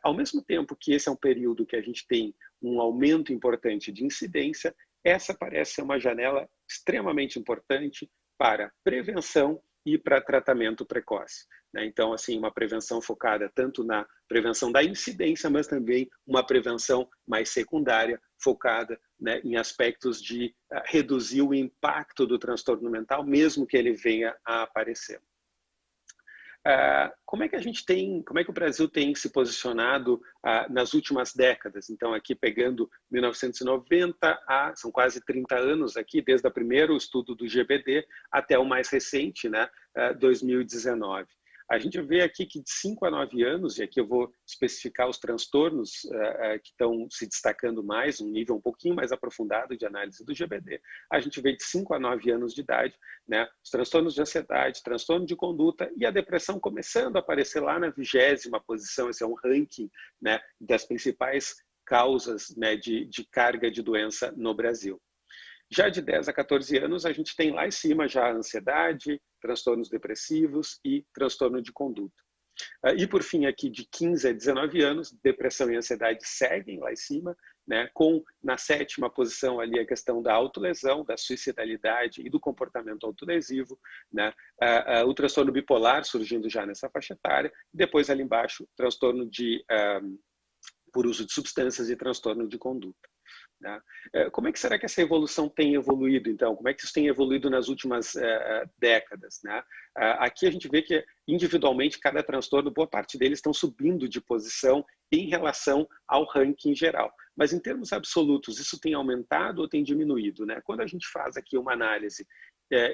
H: ao mesmo tempo que esse é um período que a gente tem um aumento importante de incidência, essa parece ser uma janela extremamente importante para prevenção e para tratamento precoce. Então, assim, uma prevenção focada tanto na prevenção da incidência, mas também uma prevenção mais secundária, focada, né, em aspectos de reduzir o impacto do transtorno mental, mesmo que ele venha a aparecer. Como é que o Brasil tem se posicionado nas últimas décadas? Então, aqui pegando 1990, são quase 30 anos aqui, desde o primeiro estudo do GBD até o mais recente, né, 2019. A gente vê aqui que de 5 a 9 anos, e aqui eu vou especificar os transtornos que estão se destacando mais, um nível um pouquinho mais aprofundado de análise do GBD, a gente vê de 5 a 9 anos de idade, né, os transtornos de ansiedade, transtorno de conduta e a depressão começando a aparecer lá na 20ª posição. Esse é um ranking, né, das principais causas, né, de carga de doença no Brasil. Já de 10 a 14 anos, a gente tem lá em cima já a ansiedade, transtornos depressivos e transtorno de conduta. E por fim, aqui de 15 a 19 anos, depressão e ansiedade seguem lá em cima, né, com na 7ª posição ali a questão da autolesão, da suicidalidade e do comportamento autolesivo, né, o transtorno bipolar surgindo já nessa faixa etária, depois ali embaixo, transtorno por uso de substâncias e transtorno de conduta. Como é que será que essa evolução tem evoluído, então? Como é que isso tem evoluído nas últimas décadas, né? Aqui a gente vê que, individualmente, cada transtorno, boa parte deles estão subindo de posição em relação ao ranking geral. Mas, em termos absolutos, isso tem aumentado ou tem diminuído, né? Quando a gente faz aqui uma análise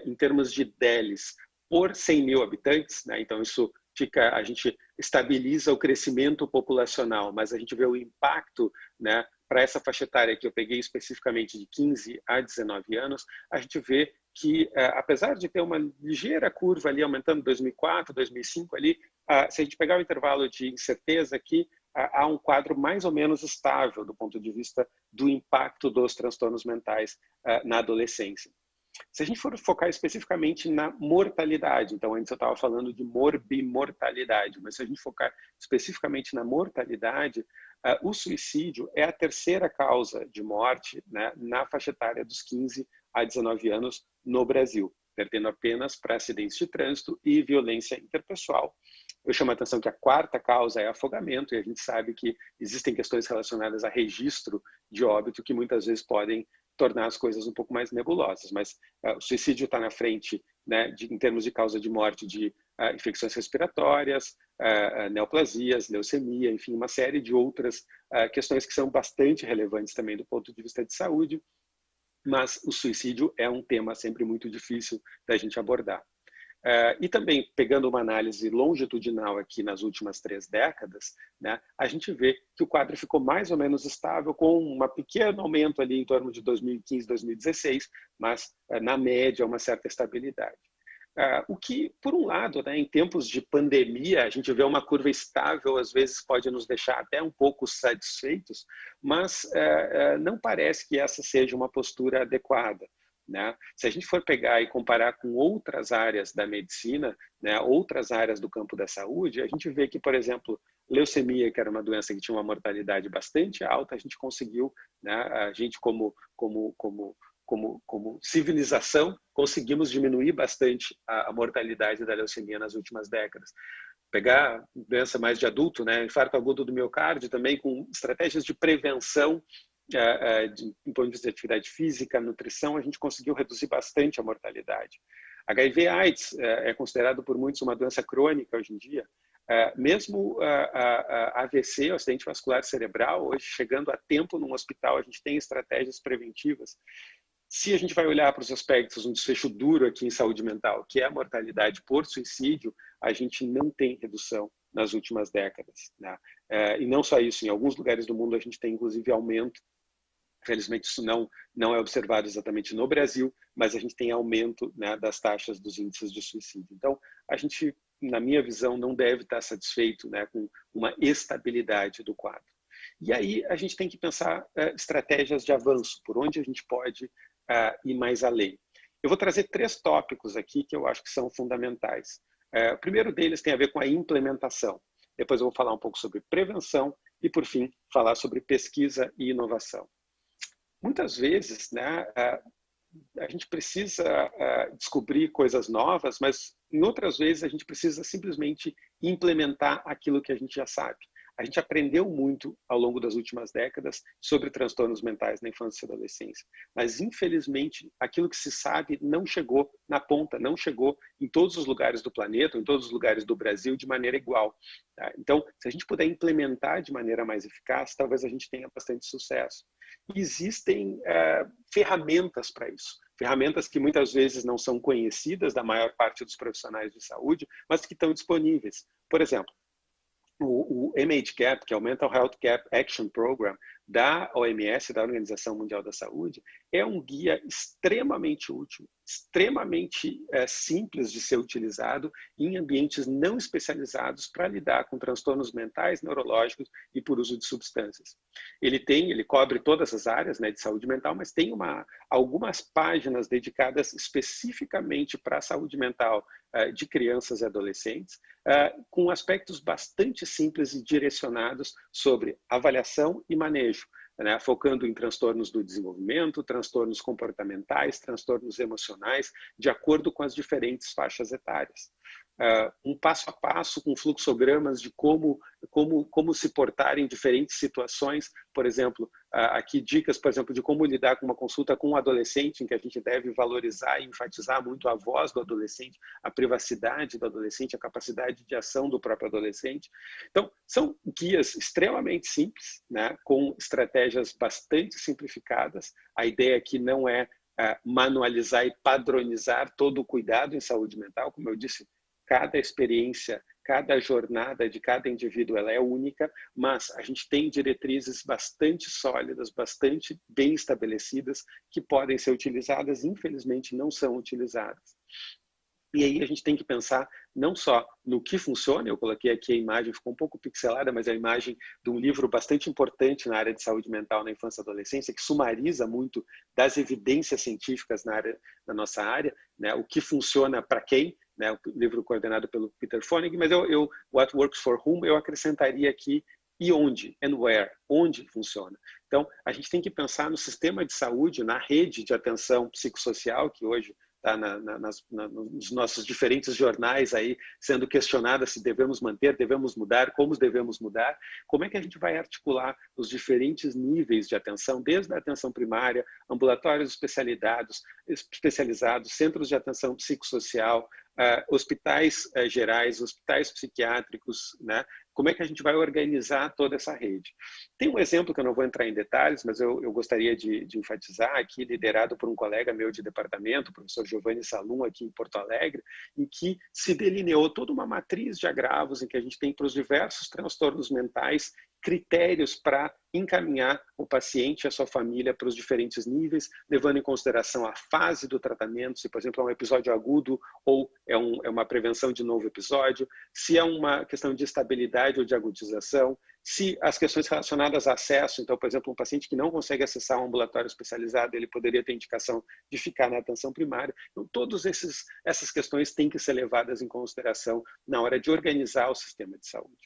H: em termos de DELs por 100 mil habitantes, né? Então isso a gente estabiliza o crescimento populacional, mas a gente vê o impacto, né, para essa faixa etária que eu peguei especificamente de 15 a 19 anos, a gente vê que, apesar de ter uma ligeira curva ali aumentando 2004, 2005 ali, se a gente pegar o intervalo de incerteza aqui, há um quadro mais ou menos estável do ponto de vista do impacto dos transtornos mentais na adolescência. Se a gente for focar especificamente na mortalidade, então antes eu estava falando de morbimortalidade, mas se a gente focar especificamente na mortalidade, o suicídio é a terceira causa de morte, né, na faixa etária dos 15 a 19 anos no Brasil, perdendo apenas para acidentes de trânsito e violência interpessoal. Eu chamo a atenção que a quarta causa é afogamento, e a gente sabe que existem questões relacionadas a registro de óbito que muitas vezes podem tornar as coisas um pouco mais nebulosas, mas o suicídio está na frente, né, em termos de causa de morte de infecções respiratórias, neoplasias, leucemia, enfim, uma série de outras questões que são bastante relevantes também do ponto de vista de saúde, mas o suicídio é um tema sempre muito difícil da gente abordar. E também, pegando uma análise longitudinal aqui nas últimas 3 décadas, né, a gente vê que o quadro ficou mais ou menos estável, com um pequeno aumento ali em torno de 2015, 2016, mas na média uma certa estabilidade. O que, por um lado, né, em tempos de pandemia, a gente vê uma curva estável, às vezes pode nos deixar até um pouco satisfeitos, mas não parece que essa seja uma postura adequada, né? Se a gente for pegar e comparar com outras áreas da medicina, né, outras áreas do campo da saúde, a gente vê que, por exemplo, leucemia, que era uma doença que tinha uma mortalidade bastante alta, a gente conseguiu, né, a gente como civilização, conseguimos diminuir bastante a mortalidade da leucemia nas últimas décadas. Pegar doença mais de adulto, né, infarto agudo do miocárdio, também com estratégias de prevenção, do ponto de vista de atividade física, nutrição, a gente conseguiu reduzir bastante a mortalidade. HIV/AIDS é considerado por muitos uma doença crônica hoje em dia. Mesmo AVC, o acidente vascular cerebral, hoje chegando a tempo num hospital, a gente tem estratégias preventivas. Se a gente vai olhar para os aspectos, um desfecho duro aqui em saúde mental, que é a mortalidade por suicídio, a gente não tem redução nas últimas décadas, né? E não só isso, em alguns lugares do mundo a gente tem inclusive aumento. Felizmente isso não é observado exatamente no Brasil, mas a gente tem aumento, né, das taxas dos índices de suicídio. Então, a gente, na minha visão, não deve estar satisfeito, né, com uma estabilidade do quadro. E aí a gente tem que pensar estratégias de avanço, por onde a gente pode ir mais além. Eu vou trazer 3 tópicos aqui que eu acho que são fundamentais. O primeiro deles tem a ver com a implementação. Depois eu vou falar um pouco sobre prevenção e, por fim, falar sobre pesquisa e inovação. Muitas vezes, né, a gente precisa descobrir coisas novas, mas em outras vezes a gente precisa simplesmente implementar aquilo que a gente já sabe. A gente aprendeu muito ao longo das últimas décadas sobre transtornos mentais na infância e adolescência, mas infelizmente aquilo que se sabe não chegou na ponta, não chegou em todos os lugares do planeta, em todos os lugares do Brasil de maneira igual. Tá? Então, se a gente puder implementar de maneira mais eficaz, talvez a gente tenha bastante sucesso. E existem ferramentas para isso. Ferramentas que muitas vezes não são conhecidas da maior parte dos profissionais de saúde, mas que estão disponíveis. Por exemplo, o MHGAP, que é o Mental Health Gap Action Program da OMS, da Organização Mundial da Saúde, é um guia extremamente útil, extremamente simples de ser utilizado em ambientes não especializados para lidar com transtornos mentais, neurológicos e por uso de substâncias. Ele cobre todas as áreas, né, de saúde mental, mas tem algumas páginas dedicadas especificamente para a saúde mental de crianças e adolescentes, com aspectos bastante simples e direcionados sobre avaliação e manejo, né, focando em transtornos do desenvolvimento, transtornos comportamentais, transtornos emocionais, de acordo com as diferentes faixas etárias. Um passo a passo com fluxogramas de como se portar em diferentes situações, por exemplo, aqui dicas, por exemplo, de como lidar com uma consulta com um adolescente, em que a gente deve valorizar e enfatizar muito a voz do adolescente, a privacidade do adolescente, a capacidade de ação do próprio adolescente. Então, são guias extremamente simples, né, com estratégias bastante simplificadas. A ideia aqui não é manualizar e padronizar todo o cuidado em saúde mental. Como eu disse, cada experiência, cada jornada de cada indivíduo ela é única, mas a gente tem diretrizes bastante sólidas, bastante bem estabelecidas, que podem ser utilizadas, infelizmente não são utilizadas. E aí a gente tem que pensar não só no que funciona, eu coloquei aqui a imagem, ficou um pouco pixelada, mas é a imagem de um livro bastante importante na área de saúde mental na infância e adolescência, que sumariza muito das evidências científicas na nossa área, né, o que funciona para quem, né, o livro coordenado pelo Peter Fonig, mas What Works for Whom, eu acrescentaria aqui e onde, and where, onde funciona. Então, a gente tem que pensar no sistema de saúde, na rede de atenção psicossocial, que hoje está nos nossos diferentes jornais aí sendo questionada se devemos manter, devemos mudar, como devemos mudar, como é que a gente vai articular os diferentes níveis de atenção, desde a atenção primária, ambulatórios especializados, centros de atenção psicossocial, hospitais gerais, hospitais psiquiátricos, né? Como é que a gente vai organizar toda essa rede? Tem um exemplo que eu não vou entrar em detalhes, mas eu gostaria de enfatizar aqui, liderado por um colega meu de departamento, o professor Giovanni Salum, aqui em Porto Alegre, em que se delineou toda uma matriz de agravos em que a gente tem para os diversos transtornos mentais critérios para encaminhar o paciente e a sua família para os diferentes níveis, levando em consideração a fase do tratamento, se, por exemplo, é um episódio agudo ou é uma prevenção de novo episódio, se é uma questão de estabilidade ou de agudização, se as questões relacionadas a acesso, então, por exemplo, um paciente que não consegue acessar um ambulatório especializado, ele poderia ter indicação de ficar na atenção primária. Então, todas essas questões têm que ser levadas em consideração na hora de organizar o sistema de saúde.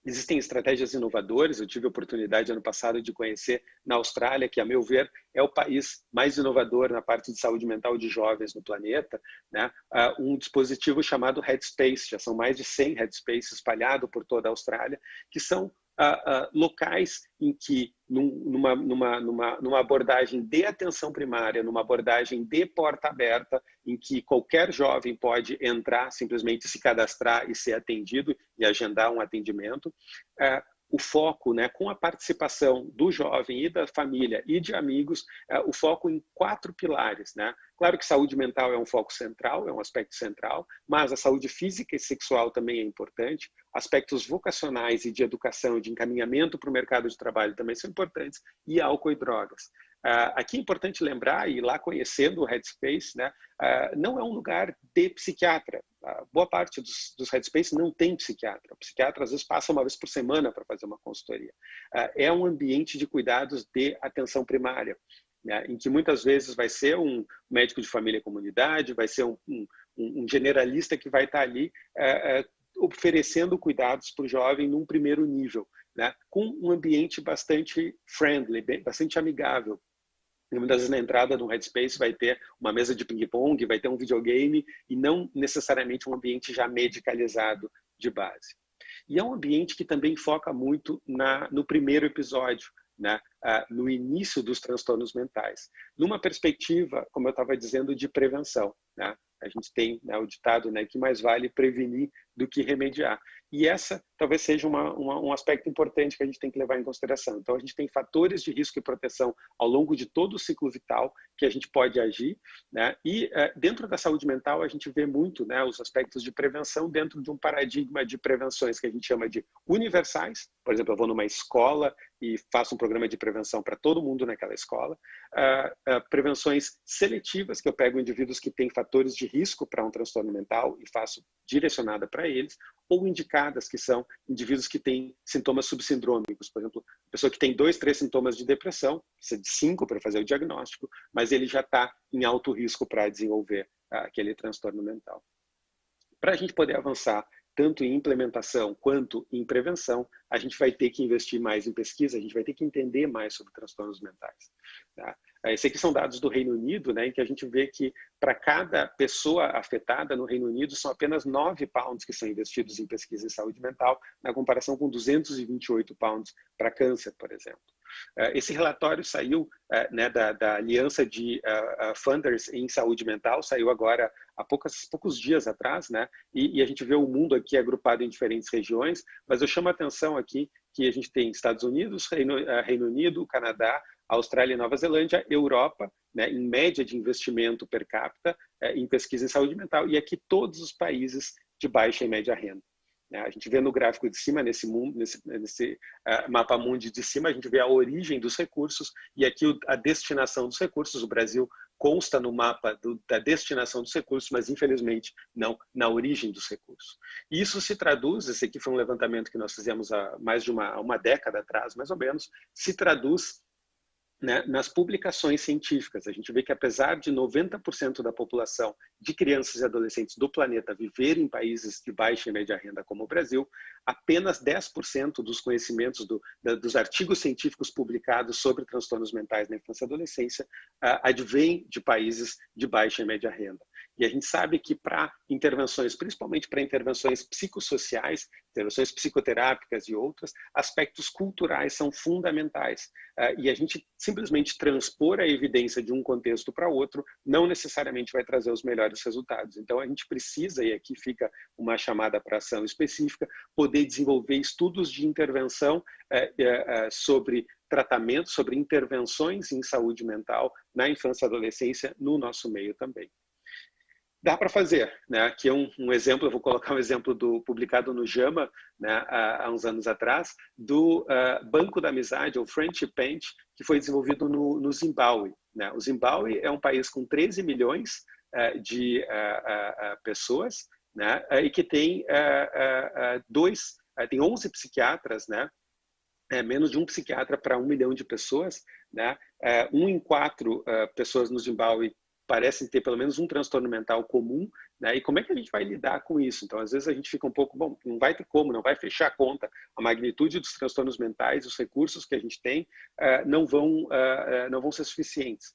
H: Existem estratégias inovadoras, eu tive a oportunidade ano passado de conhecer na Austrália, que a meu ver é o país mais inovador na parte de saúde mental de jovens no planeta, né? Um dispositivo chamado Headspace, já são mais de 100 Headspaces espalhados por toda a Austrália, que são locais em que, numa abordagem de atenção primária, numa abordagem de porta aberta, em que qualquer jovem pode entrar, simplesmente se cadastrar e ser atendido e agendar um atendimento, o foco, né, com a participação do jovem e da família e de amigos, o foco em 4 pilares, né? Claro que saúde mental é um foco central, é um aspecto central, mas a saúde física e sexual também é importante, aspectos vocacionais e de educação, de encaminhamento para o mercado de trabalho também são importantes, e álcool e drogas. Aqui é importante lembrar, e lá conhecendo o Headspace, né, não é um lugar de psiquiatra. Boa parte dos Headspace não tem psiquiatra. O psiquiatra às vezes passa uma vez por semana para fazer uma consultoria. É um ambiente de cuidados de atenção primária, né, em que muitas vezes vai ser um médico de família e comunidade, vai ser um generalista que vai estar ali oferecendo cuidados para o jovem num primeiro nível, né, com um ambiente bastante friendly, bastante amigável. Muitas vezes na entrada do Headspace vai ter uma mesa de ping-pong, vai ter um videogame e não necessariamente um ambiente já medicalizado de base. E é um ambiente que também foca muito no primeiro episódio, né? No início dos transtornos mentais, numa perspectiva, como eu estava dizendo, de prevenção, né? A gente tem, né, o ditado, né, que mais vale prevenir do que remediar. E essa talvez seja um aspecto importante que a gente tem que levar em consideração. Então, a gente tem fatores de risco e proteção ao longo de todo o ciclo vital que a gente pode agir, né? E dentro da saúde mental, a gente vê muito, né, os aspectos de prevenção dentro de um paradigma de prevenções que a gente chama de universais. Por exemplo, eu vou numa escola e faço um programa de prevenção para todo mundo naquela escola. Prevenções seletivas, que eu pego indivíduos que têm fatores de risco para um transtorno mental e faço direcionada para eles, ou indicadas, que são indivíduos que têm sintomas subsindrômicos. Por exemplo, a pessoa que tem 2, 3 sintomas de depressão, precisa de 5 para fazer o diagnóstico, mas ele já está em alto risco para desenvolver aquele transtorno mental. Para a gente poder avançar tanto em implementação quanto em prevenção, a gente vai ter que investir mais em pesquisa, a gente vai ter que entender mais sobre transtornos mentais. Tá? Esses aqui são dados do Reino Unido, né, em que a gente vê que para cada pessoa afetada no Reino Unido são apenas 9 pounds que são investidos em pesquisa em saúde mental, na comparação com 228 pounds para câncer, por exemplo. Esse relatório saiu, né, da Aliança de Funders em Saúde Mental, saiu agora há poucos dias atrás, né, e a gente vê o mundo aqui agrupado em diferentes regiões, mas eu chamo a atenção aqui que a gente tem Estados Unidos, Reino Unido, Canadá, Austrália e Nova Zelândia, Europa, né, em média de investimento per capita em pesquisa em saúde mental, e aqui todos os países de baixa e média renda. A gente vê no gráfico de cima, nesse mapa mundi de cima, a gente vê a origem dos recursos e aqui a destinação dos recursos. O Brasil consta no mapa da destinação dos recursos, mas infelizmente não na origem dos recursos. E isso se traduz, esse aqui foi um levantamento que nós fizemos há mais de uma década atrás, mais ou menos, se traduz, né, nas publicações científicas. A gente vê que apesar de 90% da população de crianças e adolescentes do planeta viver em países de baixa e média renda como o Brasil, apenas 10% dos conhecimentos dos artigos científicos publicados sobre transtornos mentais na infância e adolescência advêm de países de baixa e média renda. E a gente sabe que para intervenções, principalmente para intervenções psicossociais, intervenções psicoterápicas e outras, aspectos culturais são fundamentais. E a gente simplesmente transpor a evidência de um contexto para outro não necessariamente vai trazer os melhores resultados. Então a gente precisa, e aqui fica uma chamada para ação específica, poder desenvolver estudos de intervenção sobre tratamento, sobre intervenções em saúde mental na infância e adolescência no nosso meio também. Dá para fazer, né? Aqui é um exemplo, eu vou colocar um exemplo publicado no JAMA, né, há uns anos atrás, do Banco da Amizade, ou Friendship Bench, que foi desenvolvido no Zimbábue, né? O Zimbábue é um país com 13 milhões de pessoas, né, e que tem tem 11 psiquiatras, né? Menos de um psiquiatra para 1 milhão de pessoas, né? 1 em 4 pessoas no Zimbábue parecem ter pelo menos um transtorno mental comum, né? E como é que a gente vai lidar com isso? Então, às vezes a gente fica um pouco, bom, não vai ter como, não vai fechar a conta. A magnitude dos transtornos mentais, os recursos que a gente tem, não vão ser suficientes.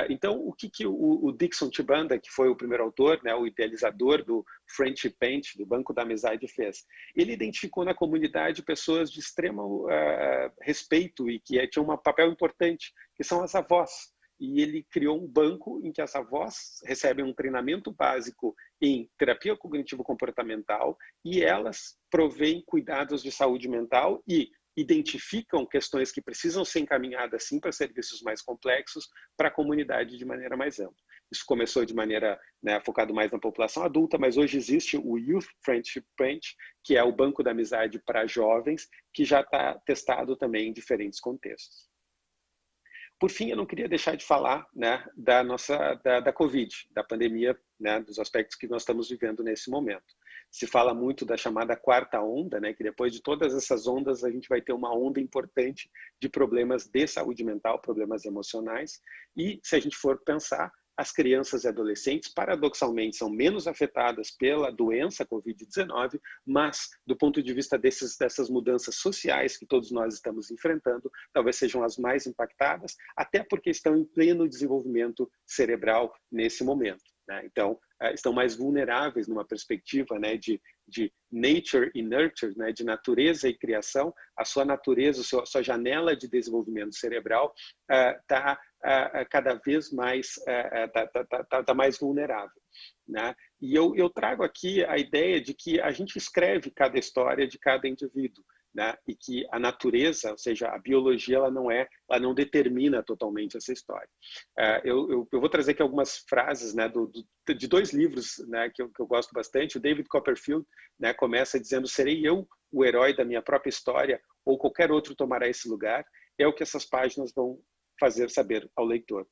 H: Então, o que o Dixon Chibanda, que foi o primeiro autor, né, o idealizador do Friendship Bench, do Banco da Amizade, fez? Ele identificou na comunidade pessoas de extremo respeito e que tinham um papel importante, que são as avós. E ele criou um banco em que as avós recebem um treinamento básico em terapia cognitivo-comportamental e elas provêm cuidados de saúde mental e identificam questões que precisam ser encaminhadas, sim, para serviços mais complexos, para a comunidade de maneira mais ampla. Isso começou de maneira, né, focado mais na população adulta, mas hoje existe o Youth Friendship Bench, que é o banco da amizade para jovens, que já está testado também em diferentes contextos. Por fim, eu não queria deixar de falar, né, da Covid, da pandemia, né, dos aspectos que nós estamos vivendo nesse momento. Se fala muito da chamada quarta onda, né, que depois de todas essas ondas a gente vai ter uma onda importante de problemas de saúde mental, problemas emocionais. E se a gente for pensar, as crianças e adolescentes, paradoxalmente, são menos afetadas pela doença Covid-19, mas, do ponto de vista dessas mudanças sociais que todos nós estamos enfrentando, talvez sejam as mais impactadas, até porque estão em pleno desenvolvimento cerebral nesse momento, né? Então, estão mais vulneráveis numa perspectiva, né, de nature e nurture, né, de natureza e criação. A sua natureza, a sua janela de desenvolvimento cerebral está cada vez mais mais vulnerável, né? E eu trago aqui a ideia de que a gente escreve cada história de cada indivíduo, né? E que a natureza, ou seja, a biologia, ela não determina totalmente essa história. Eu vou trazer aqui algumas frases, né, de 2 livros, né, que eu gosto bastante. O David Copperfield, né, começa dizendo: serei eu o herói da minha própria história ou qualquer outro tomará esse lugar? É o que essas páginas vão fazer saber ao leitor.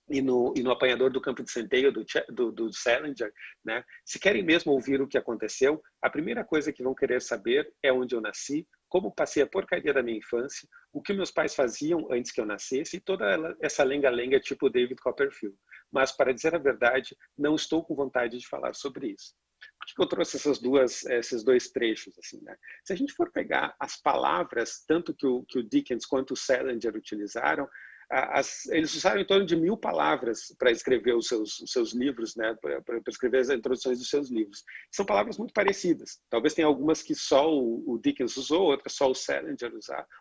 H: E no Apanhador do Campo de Centeio, do Salinger, né? Se querem mesmo ouvir o que aconteceu, a primeira coisa que vão querer saber é onde eu nasci, como passei a porcaria da minha infância, o que meus pais faziam antes que eu nascesse, e toda essa lenga-lenga tipo David Copperfield. Mas, para dizer a verdade, não estou com vontade de falar sobre isso. Por que eu trouxe esses dois trechos? Assim, né? Se a gente for pegar as palavras, tanto que o Dickens quanto o Salinger utilizaram, eles usaram em torno de 1000 palavras para escrever os seus livros, né? Para escrever as introduções dos seus livros. São palavras muito parecidas. Talvez tenha algumas que só o Dickens usou, outras só o Salinger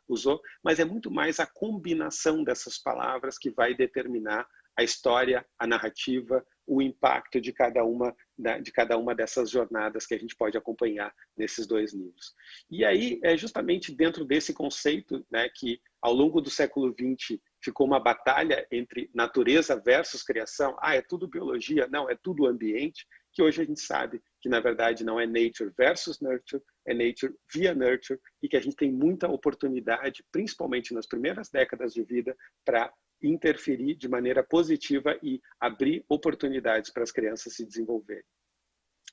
H: usou, mas é muito mais a combinação dessas palavras que vai determinar a história, a narrativa, o impacto de cada uma dessas jornadas que a gente pode acompanhar nesses 2 livros. E aí é justamente dentro desse conceito, né, que ao longo do século XX ficou uma batalha entre natureza versus criação. É tudo biologia? Não, é tudo ambiente, que hoje a gente sabe que, na verdade, não é nature versus nurture, é nature via nurture, e que a gente tem muita oportunidade, principalmente nas primeiras décadas de vida, para interferir de maneira positiva e abrir oportunidades para as crianças se desenvolverem.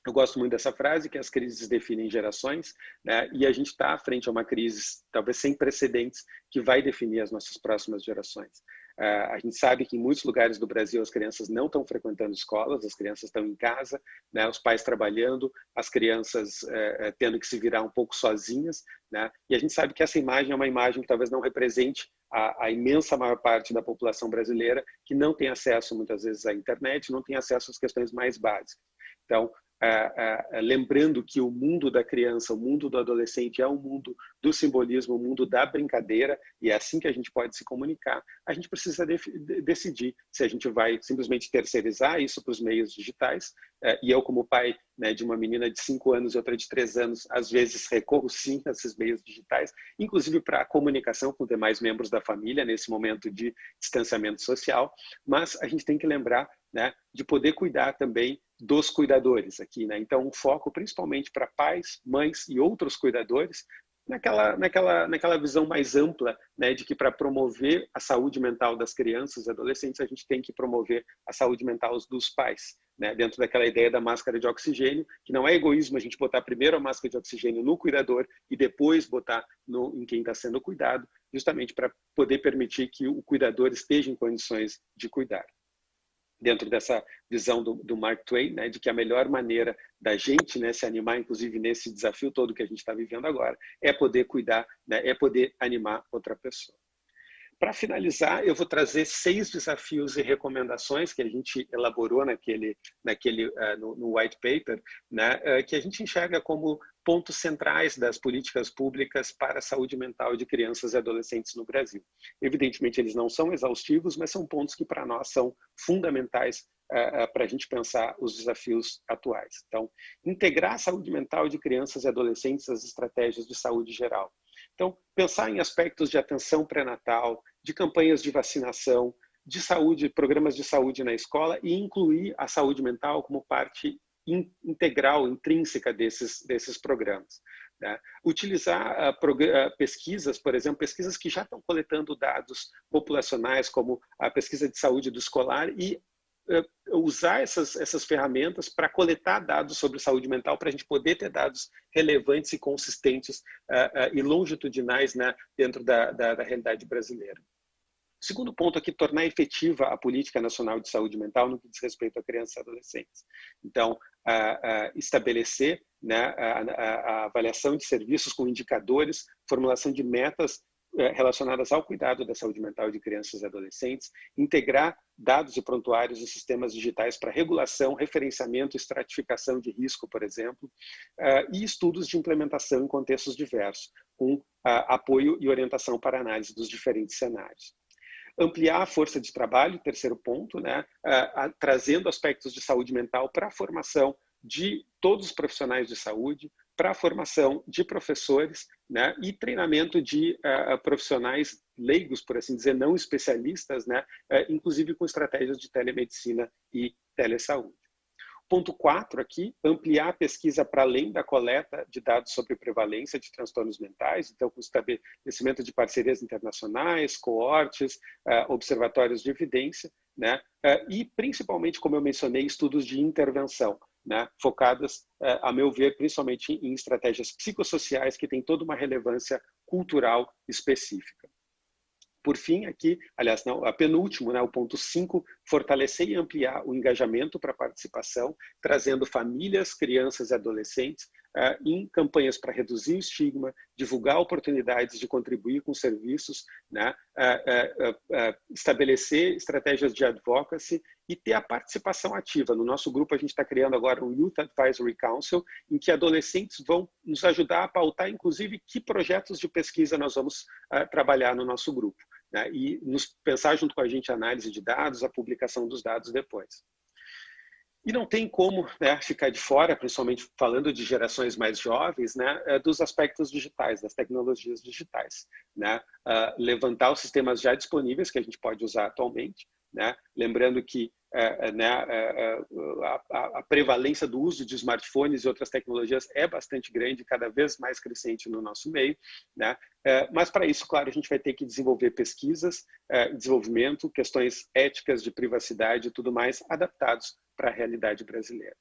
H: Eu gosto muito dessa frase, que as crises definem gerações, né? E a gente está frente a uma crise, talvez sem precedentes, que vai definir as nossas próximas gerações. A gente sabe que em muitos lugares do Brasil as crianças não estão frequentando escolas, as crianças estão em casa, né? Os pais trabalhando, as crianças tendo que se virar um pouco sozinhas, né? E a gente sabe que essa imagem é uma imagem que talvez não represente a imensa maior parte da população brasileira, que não tem acesso muitas vezes à internet, não tem acesso às questões mais básicas. Então, lembrando que o mundo da criança, o mundo do adolescente é um mundo do simbolismo, o mundo da brincadeira, e é assim que a gente pode se comunicar. A gente precisa decidir se a gente vai simplesmente terceirizar isso para os meios digitais, e eu, como pai, né, de uma menina de 5 anos e outra de 3 anos, às vezes recorro sim a esses meios digitais, inclusive para a comunicação com demais membros da família nesse momento de distanciamento social, mas a gente tem que lembrar, né, de poder cuidar também dos cuidadores aqui, né? Então, um foco principalmente para pais, mães e outros cuidadores, naquela visão mais ampla, né, de que para promover a saúde mental das crianças e adolescentes, a gente tem que promover a saúde mental dos pais, né, dentro daquela ideia da máscara de oxigênio, que não é egoísmo a gente botar primeiro a máscara de oxigênio no cuidador e depois botar em quem está sendo cuidado, justamente para poder permitir que o cuidador esteja em condições de cuidar. Dentro dessa visão do Mark Twain, né, de que a melhor maneira da gente, né, se animar, inclusive nesse desafio todo que a gente está vivendo agora, é poder cuidar, né, é poder animar outra pessoa. Para finalizar, eu vou trazer 6 desafios e recomendações que a gente elaborou no white paper, né, que a gente enxerga como pontos centrais das políticas públicas para a saúde mental de crianças e adolescentes no Brasil. Evidentemente, eles não são exaustivos, mas são pontos que para nós são fundamentais para a gente pensar os desafios atuais. Então, integrar a saúde mental de crianças e adolescentes às estratégias de saúde geral. Então, pensar em aspectos de atenção pré-natal, de campanhas de vacinação, de saúde, programas de saúde na escola e incluir a saúde mental como parte integral, intrínseca desses programas. Né? Utilizar pesquisas, por exemplo, pesquisas que já estão coletando dados populacionais, como a pesquisa de saúde do escolar, e usar essas ferramentas para coletar dados sobre saúde mental, para a gente poder ter dados relevantes e consistentes e longitudinais, né, dentro da realidade brasileira. O segundo ponto aqui, tornar efetiva a Política Nacional de Saúde Mental no que diz respeito a crianças e adolescentes. Então, estabelecer, né, a avaliação de serviços com indicadores, formulação de metas relacionadas ao cuidado da saúde mental de crianças e adolescentes, integrar dados e prontuários em sistemas digitais para regulação, referenciamento e estratificação de risco, por exemplo, e estudos de implementação em contextos diversos, com apoio e orientação para análise dos diferentes cenários. Ampliar a força de trabalho, terceiro ponto, né, trazendo aspectos de saúde mental para a formação de todos os profissionais de saúde, para a formação de professores, né, e treinamento de profissionais leigos, por assim dizer, não especialistas, né, inclusive com estratégias de telemedicina e telesaúde. Ponto 4 aqui, ampliar a pesquisa para além da coleta de dados sobre prevalência de transtornos mentais, então com o estabelecimento de parcerias internacionais, coortes, observatórios de evidência, né, e principalmente, como eu mencionei, estudos de intervenção, né, focadas, a meu ver, principalmente em estratégias psicossociais que têm toda uma relevância cultural específica. Por fim, aqui, aliás, não, a penúltimo, né, o ponto 5, fortalecer e ampliar o engajamento para a participação, trazendo famílias, crianças e adolescentes em campanhas para reduzir o estigma, divulgar oportunidades de contribuir com serviços, né, estabelecer estratégias de advocacy e ter a participação ativa. No nosso grupo, a gente está criando agora um Youth Advisory Council, em que adolescentes vão nos ajudar a pautar, inclusive, que projetos de pesquisa nós vamos trabalhar no nosso grupo, né, e pensar junto com a gente a análise de dados, a publicação dos dados depois. E não tem como, né, ficar de fora, principalmente falando de gerações mais jovens, né, dos aspectos digitais, das tecnologias digitais, né? Levantar os sistemas já disponíveis que a gente pode usar atualmente, né? Lembrando que a prevalência do uso de smartphones e outras tecnologias é bastante grande, cada vez mais crescente no nosso meio, né? Mas para isso, claro, a gente vai ter que desenvolver pesquisas, desenvolvimento, questões éticas de privacidade e tudo mais adaptados para a realidade brasileira.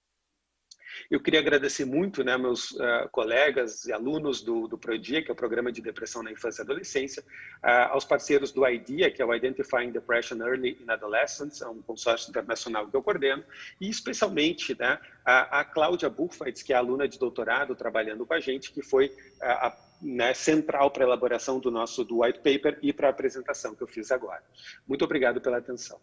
H: Eu queria agradecer muito, né, meus colegas e alunos do PRODIA, que é o Programa de Depressão na Infância e Adolescência, aos parceiros do IDEA, que é o Identifying Depression Early in Adolescence, é um consórcio internacional que eu coordeno, e especialmente, né, a Cláudia Buchweitz, que é aluna de doutorado trabalhando com a gente, que foi né, central para a elaboração do white paper e para a apresentação que eu fiz agora. Muito obrigado pela atenção.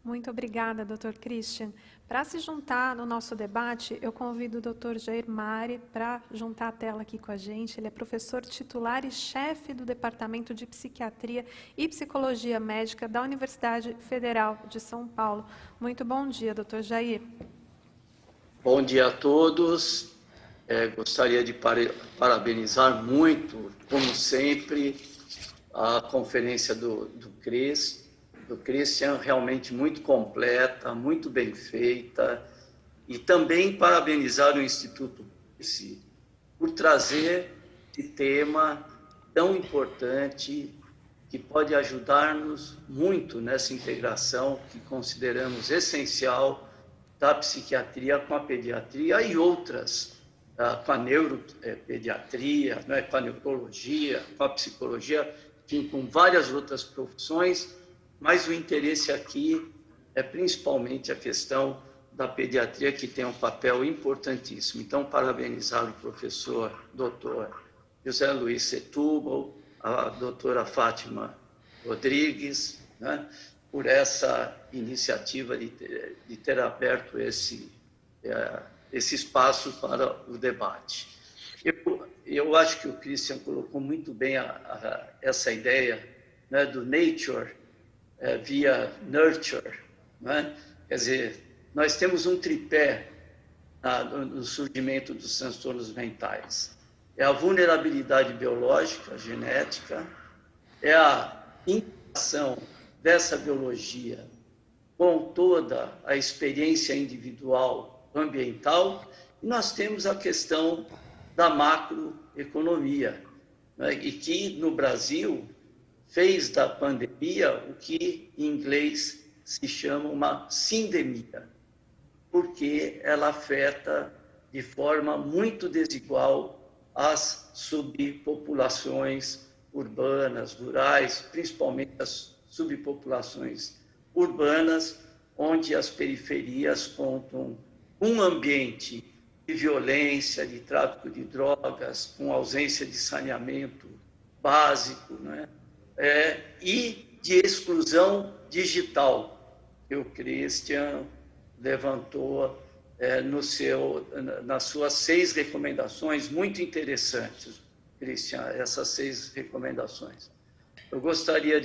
A: Muito obrigada, Dr. Christian. Para se juntar no nosso debate, eu convido o Dr. Jair Mari para juntar a tela aqui com a gente. Ele é professor titular e chefe do Departamento de Psiquiatria e Psicologia Médica da Universidade Federal de São Paulo. Muito bom dia, Dr. Jair.
I: Bom dia a todos. Gostaria de parabenizar muito, como sempre, a conferência do Christian, realmente muito completa, muito bem feita, e também parabenizar o Instituto por trazer esse tema tão importante que pode ajudar-nos muito nessa integração que consideramos essencial da psiquiatria com a pediatria e outras, com a neuropediatria, né, com a neurologia, com a psicologia, enfim, com várias outras profissões. Mas o interesse aqui é principalmente a questão da pediatria, que tem um papel importantíssimo. Então, parabenizar o professor Dr. José Luiz Setúbal, a doutora Fátima Rodrigues, né, por essa iniciativa de ter aberto esse espaço para o debate. Eu acho que o Christian colocou muito bem essa ideia, né, do nature via nurture, né? Quer dizer, nós temos um tripé no surgimento dos transtornos mentais. É a vulnerabilidade biológica, genética, é a interação dessa biologia com toda a experiência individual ambiental, e nós temos a questão da macroeconomia, né? E que no Brasil fez da pandemia o que em inglês se chama uma sindemia, porque ela afeta de forma muito desigual as subpopulações urbanas, rurais, principalmente as subpopulações urbanas, onde as periferias contam um ambiente de violência, de tráfico de drogas, com ausência de saneamento básico, né? E de exclusão digital, que o Christian levantou nas suas 6 recomendações, muito interessantes, Christian, essas 6 recomendações. Eu gostaria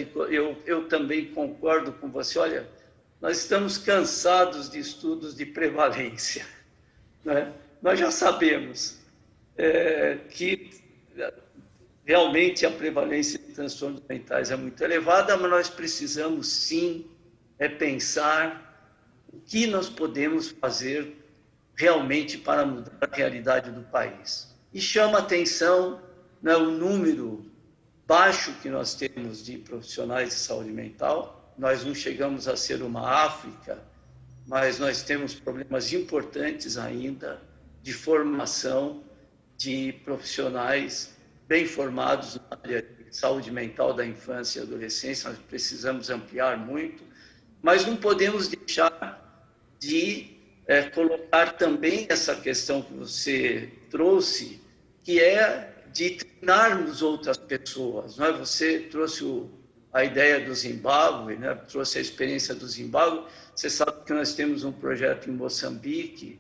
I: eu também concordo com você, olha, nós estamos cansados de estudos de prevalência, né? Nós já sabemos que realmente a prevalência de transtornos mentais é muito elevada, mas nós precisamos sim pensar o que nós podemos fazer realmente para mudar a realidade do país. E chama atenção, né, o número baixo que nós temos de profissionais de saúde mental. Nós não chegamos a ser uma África, mas nós temos problemas importantes ainda de formação de profissionais bem formados na área de saúde mental da infância e adolescência. Nós precisamos ampliar muito, mas não podemos deixar de colocar também essa questão que você trouxe, que é de treinarmos outras pessoas. Não é? Você trouxe a ideia do Zimbábue, né? Trouxe a experiência do Zimbábue. Você sabe que nós temos um projeto em Moçambique,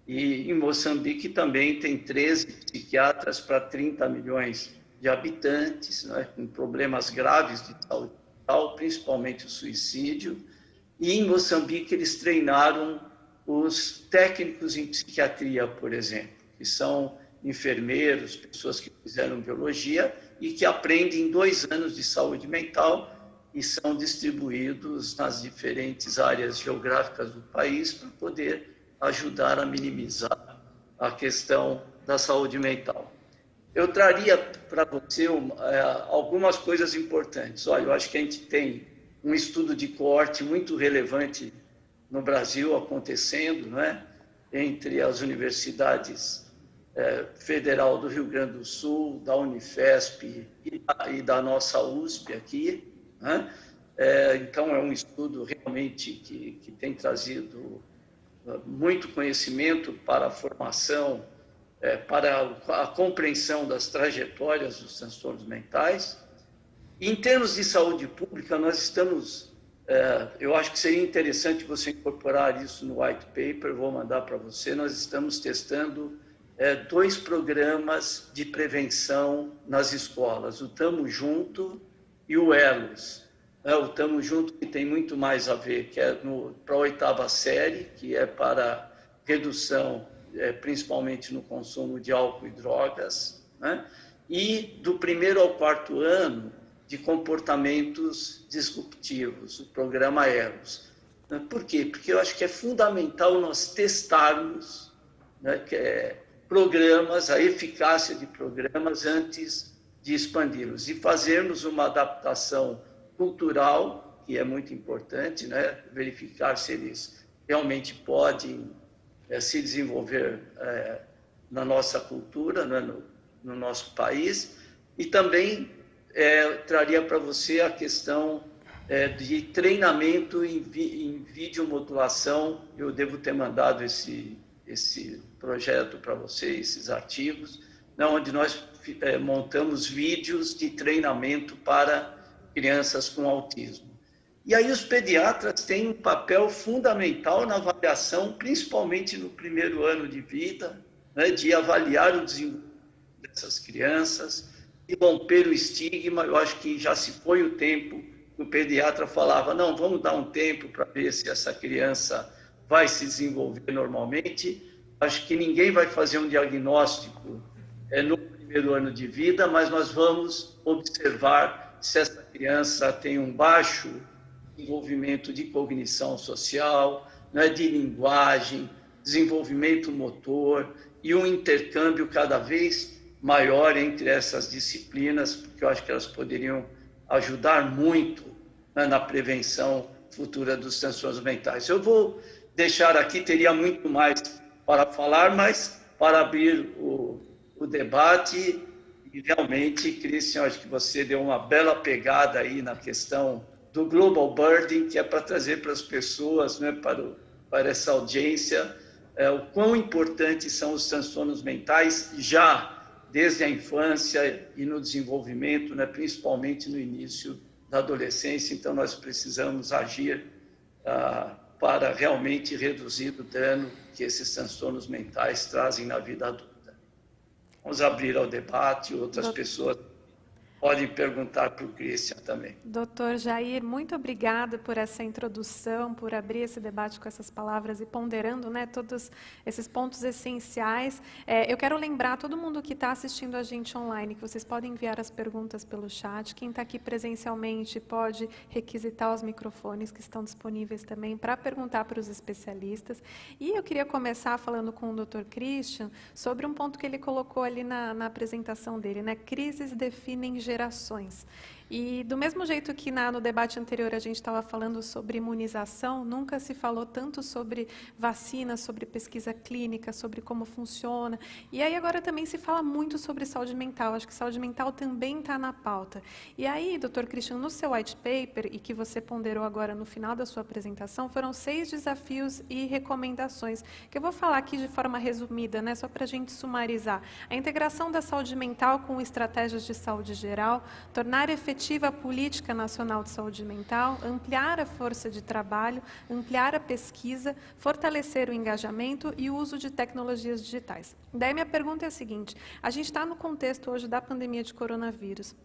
I: e em Moçambique também tem 13 psiquiatras para 30 milhões de habitantes, né, com problemas graves de saúde mental, principalmente o suicídio. E em Moçambique eles treinaram os técnicos em psiquiatria, por exemplo, que são enfermeiros, pessoas que fizeram biologia e que aprendem 2 anos de saúde mental e são distribuídos nas diferentes áreas geográficas do país para poder ajudar a minimizar a questão da saúde mental. Eu traria para você algumas coisas importantes. Olha, eu acho que a gente tem um estudo de coorte muito relevante no Brasil acontecendo, não é? Entre as universidades Federal do Rio Grande do Sul, da Unifesp e da nossa USP aqui, né? Então, é um estudo realmente que tem trazido muito conhecimento para a formação, para a compreensão das trajetórias dos transtornos mentais. Em termos de saúde pública, nós estamos... eu acho que seria interessante você incorporar isso no white paper, vou mandar para você. Nós estamos testando 2 programas de prevenção nas escolas, o Tamo Junto e o Elos. O Tamo Junto, que tem muito mais a ver, que é para a 8ª série, que é para redução, principalmente no consumo de álcool e drogas, né? E do 1º ao 4º ano, de comportamentos disruptivos, o programa Elos. Por quê? Porque eu acho que é fundamental nós testarmos, né, programas, a eficácia de programas antes de expandi-los e fazermos uma adaptação cultural, que é muito importante, né, verificar se eles realmente podem se desenvolver na nossa cultura, né, no nosso país, e também traria para você a questão de treinamento em videomodulação. Eu devo ter mandado esse projeto para vocês, esses artigos, onde nós montamos vídeos de treinamento para crianças com autismo. E aí os pediatras têm um papel fundamental na avaliação, principalmente no 1º ano de vida, né, de avaliar o desenvolvimento dessas crianças, e romper o estigma. Eu acho que já se foi o tempo que o pediatra falava, não, vamos dar um tempo para ver se essa criança vai se desenvolver normalmente. Acho que ninguém vai fazer um diagnóstico no 1º ano de vida, mas nós vamos observar se essa criança tem um baixo desenvolvimento de cognição social, né, de linguagem, desenvolvimento motor e um intercâmbio cada vez maior entre essas disciplinas, porque eu acho que elas poderiam ajudar muito, né, na prevenção futura dos transtornos mentais. Eu vou deixar aqui, teria muito mais para falar, mas para abrir o debate, e realmente, Christian, acho que você deu uma bela pegada aí na questão do global burden, que é para trazer para as pessoas, né, para essa audiência, o quão importantes são os transtornos mentais já desde a infância e no desenvolvimento, né, principalmente no início da adolescência. Então, nós precisamos agir para realmente reduzir o dano que esses transtornos mentais trazem na vida adulta. Vamos abrir ao debate, outras pessoas podem perguntar para o Christian também.
A: Doutor Jair, muito obrigada por essa introdução, por abrir esse debate com essas palavras e ponderando, né, todos esses pontos essenciais. Eu quero lembrar todo mundo que está assistindo a gente online que vocês podem enviar as perguntas pelo chat. Quem está aqui presencialmente pode requisitar os microfones que estão disponíveis também para perguntar para os especialistas. E eu queria começar falando com o Dr. Christian sobre um ponto que ele colocou ali na apresentação dele, né? Crises definem gerações. E do mesmo jeito que no debate anterior a gente estava falando sobre imunização, nunca se falou tanto sobre vacina, sobre pesquisa clínica, sobre como funciona. E aí agora também se fala muito sobre saúde mental. Acho que saúde mental também está na pauta. E aí, doutor Christian, no seu white paper, e que você ponderou agora no final da sua apresentação, foram 6 desafios e recomendações, que eu vou falar aqui de forma resumida, né, só para a gente sumarizar. A integração da saúde mental com estratégias de saúde geral, tornar efetivo efetiva a Política Nacional de Saúde Mental, ampliar a força de trabalho, ampliar a pesquisa, fortalecer o engajamento e o uso de tecnologias digitais. Daí minha pergunta é a seguinte, a gente está no contexto hoje da pandemia de coronavírus,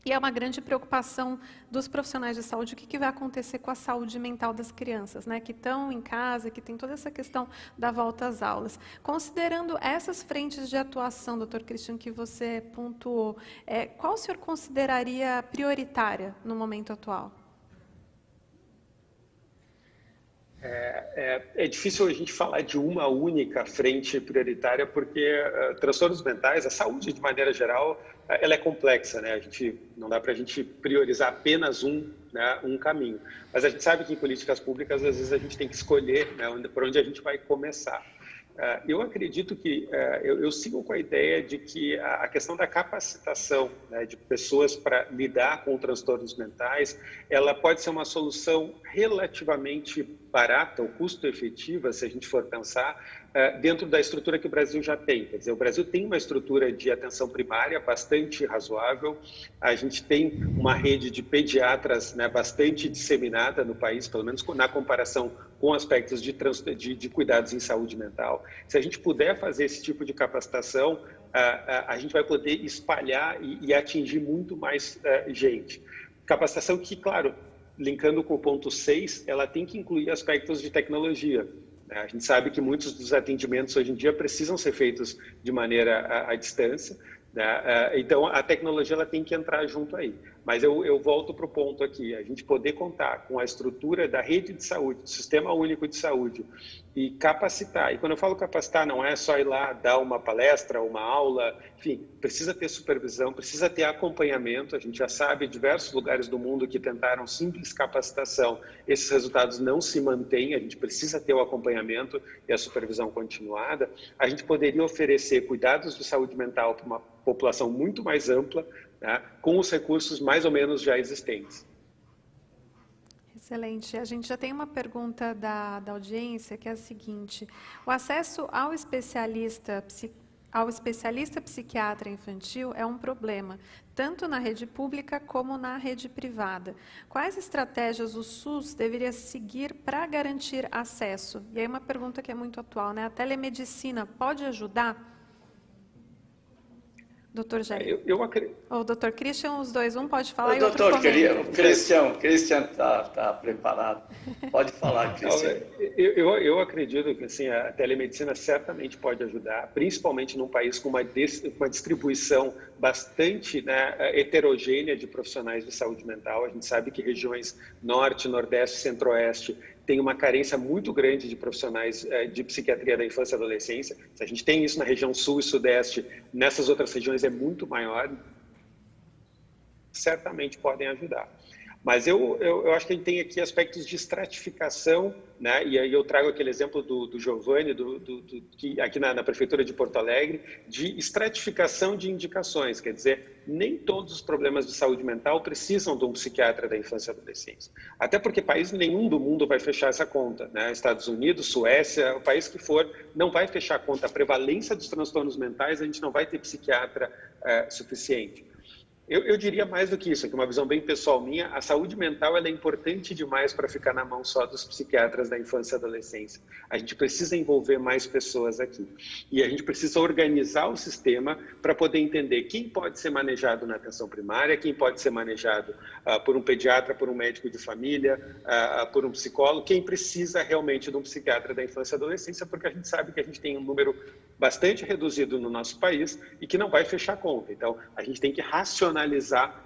A: e é uma grande preocupação dos profissionais de saúde o que vai acontecer com a saúde mental das crianças, né, que estão em casa, que tem toda essa questão da volta às aulas. Considerando essas frentes de atuação, doutor Christian, que você pontuou, qual o senhor consideraria prioritária no momento atual?
H: É difícil a gente falar de uma única frente prioritária, porque transtornos mentais, a saúde de maneira geral, ela é complexa, né? Não dá para a gente priorizar apenas um caminho. Mas a gente sabe que em políticas públicas, às vezes, a gente tem que escolher, né, por onde a gente vai começar. Eu acredito que eu sigo com a ideia de que a questão da capacitação, né, de pessoas para lidar com transtornos mentais, ela pode ser uma solução relativamente barata ou custo-efetiva, se a gente for pensar, dentro da estrutura que o Brasil já tem. Quer dizer, o Brasil tem uma estrutura de atenção primária bastante razoável, a gente tem uma rede de pediatras, né, bastante disseminada no país, pelo menos na comparação com aspectos de cuidados em saúde mental. Se a gente puder fazer esse tipo de capacitação, a gente vai poder espalhar e atingir muito mais gente. Capacitação que, claro, linkando com o ponto 6, ela tem que incluir aspectos de tecnologia. A gente sabe que muitos dos atendimentos hoje em dia precisam ser feitos de maneira à distância, né? Então, a tecnologia ela tem que entrar junto aí. Mas eu volto para o ponto aqui, a gente poder contar com a estrutura da rede de saúde, do Sistema Único de Saúde, e capacitar. E quando eu falo capacitar, não é só ir lá dar uma palestra, uma aula, enfim, precisa ter supervisão, precisa ter acompanhamento. A gente já sabe, diversos lugares do mundo que tentaram simples capacitação, esses resultados não se mantêm, a gente precisa ter o acompanhamento e a supervisão continuada. A gente poderia oferecer cuidados de saúde mental para uma população muito mais ampla, né, com os recursos mais ou menos já existentes.
A: Excelente. A gente já tem uma pergunta da audiência, que é a seguinte: o acesso ao especialista psiquiatra infantil é um problema, tanto na rede pública como na rede privada. Quais estratégias o SUS deveria seguir para garantir acesso? E aí uma pergunta que é muito atual, né? A telemedicina pode ajudar? Doutor Jair.
H: Eu acredito.
A: O doutor Christian, os dois, um pode falar e
I: o
A: outro
I: doutor,
A: comenta.
I: o Christian está preparado. Pode falar, Christian.
H: Eu acredito que assim, a telemedicina certamente pode ajudar, principalmente num país com uma distribuição bastante, né, heterogênea de profissionais de saúde mental. A gente sabe que regiões norte, nordeste, centro-oeste tem uma carência muito grande de profissionais de psiquiatria da infância e adolescência. Se a gente tem isso na região sul e sudeste, nessas outras regiões é muito maior. Certamente podem ajudar. Mas eu acho que a gente tem aqui aspectos de estratificação, né? E aí eu trago aquele exemplo do Giovanni, aqui na Prefeitura de Porto Alegre, de estratificação de indicações. Quer dizer, nem todos os problemas de saúde mental precisam de um psiquiatra da infância e adolescência. Até porque país nenhum do mundo vai fechar essa conta, né? Estados Unidos, Suécia, o país que for, não vai fechar a conta. A prevalência dos transtornos mentais, a gente não vai ter psiquiatra suficiente. Eu diria mais do que isso, aqui uma visão bem pessoal minha, a saúde mental ela é importante demais para ficar na mão só dos psiquiatras da infância e adolescência. A gente precisa envolver mais pessoas aqui. E a gente precisa organizar o sistema para poder entender quem pode ser manejado na atenção primária, quem pode ser manejado por um pediatra, por um médico de família, por um psicólogo, quem precisa realmente de um psiquiatra da infância e adolescência, porque a gente sabe que a gente tem um número bastante reduzido no nosso país e que não vai fechar a conta. Então, a gente tem que racionalizar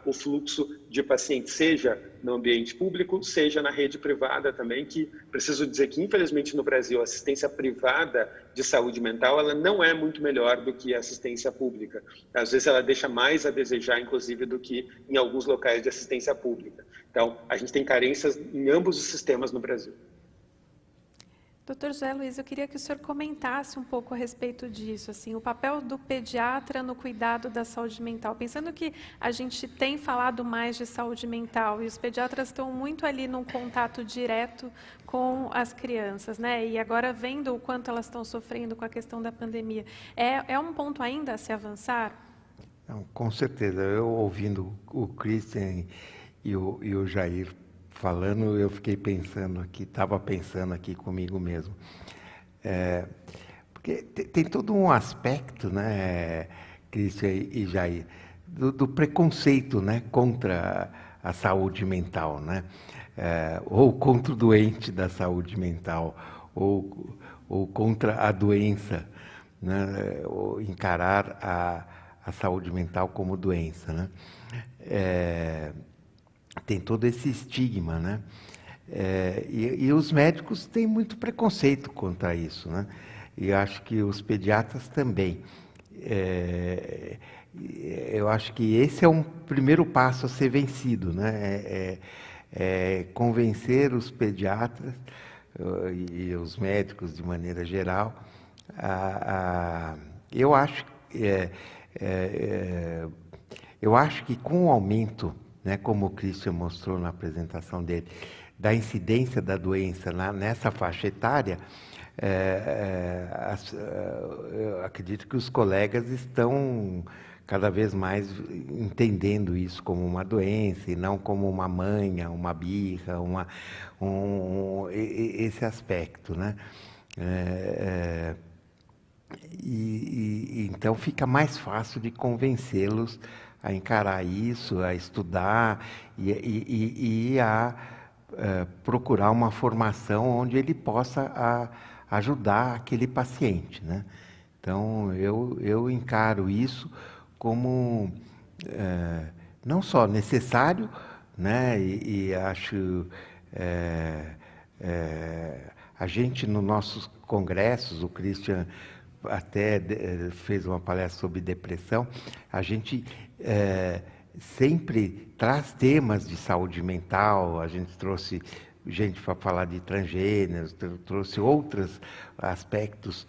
H: o fluxo de pacientes, seja no ambiente público, seja na rede privada também, que preciso dizer que, infelizmente, no Brasil, a assistência privada de saúde mental, ela não é muito melhor do que a assistência pública. Às vezes, ela deixa mais a desejar, inclusive, do que em alguns locais de assistência pública. Então, a gente tem carências em ambos os sistemas no Brasil.
A: Doutor José Luiz, eu queria que o senhor comentasse um pouco a respeito disso, assim, o papel do pediatra no cuidado da saúde mental. Pensando que a gente tem falado mais de saúde mental e os pediatras estão muito ali num contato direto com as crianças, né? E agora vendo o quanto elas estão sofrendo com a questão da pandemia, é um ponto ainda a se avançar?
G: Não, com certeza. Eu ouvindo o Christian e o Jair falando, eu fiquei pensando aqui, estava pensando aqui comigo mesmo. Porque tem todo um aspecto, né, Christian e Jair, do preconceito, né, contra a saúde mental, né? Ou contra o doente da saúde mental, ou contra a doença, né? Ou encarar a saúde mental como doença, né? Tem todo esse estigma, né? E os médicos têm muito preconceito contra isso, né? E acho que os pediatras também. Eu acho que esse é um primeiro passo a ser vencido, né? Convencer os pediatras e os médicos de maneira geral. Eu acho que com o aumento, né, como o Christian mostrou na apresentação dele, da incidência da doença nessa faixa etária, eu acredito que os colegas estão cada vez mais entendendo isso como uma doença e não como uma manha, uma birra, esse aspecto, né? Então fica mais fácil de convencê-los a encarar isso, a estudar e a procurar uma formação onde ele possa ajudar aquele paciente, né? Então eu encaro isso como não só necessário, né? E acho a gente nos nossos congressos, o Christian até fez uma palestra sobre depressão, a gente sempre traz temas de saúde mental, a gente trouxe gente para falar de transgêneros, trouxe outros aspectos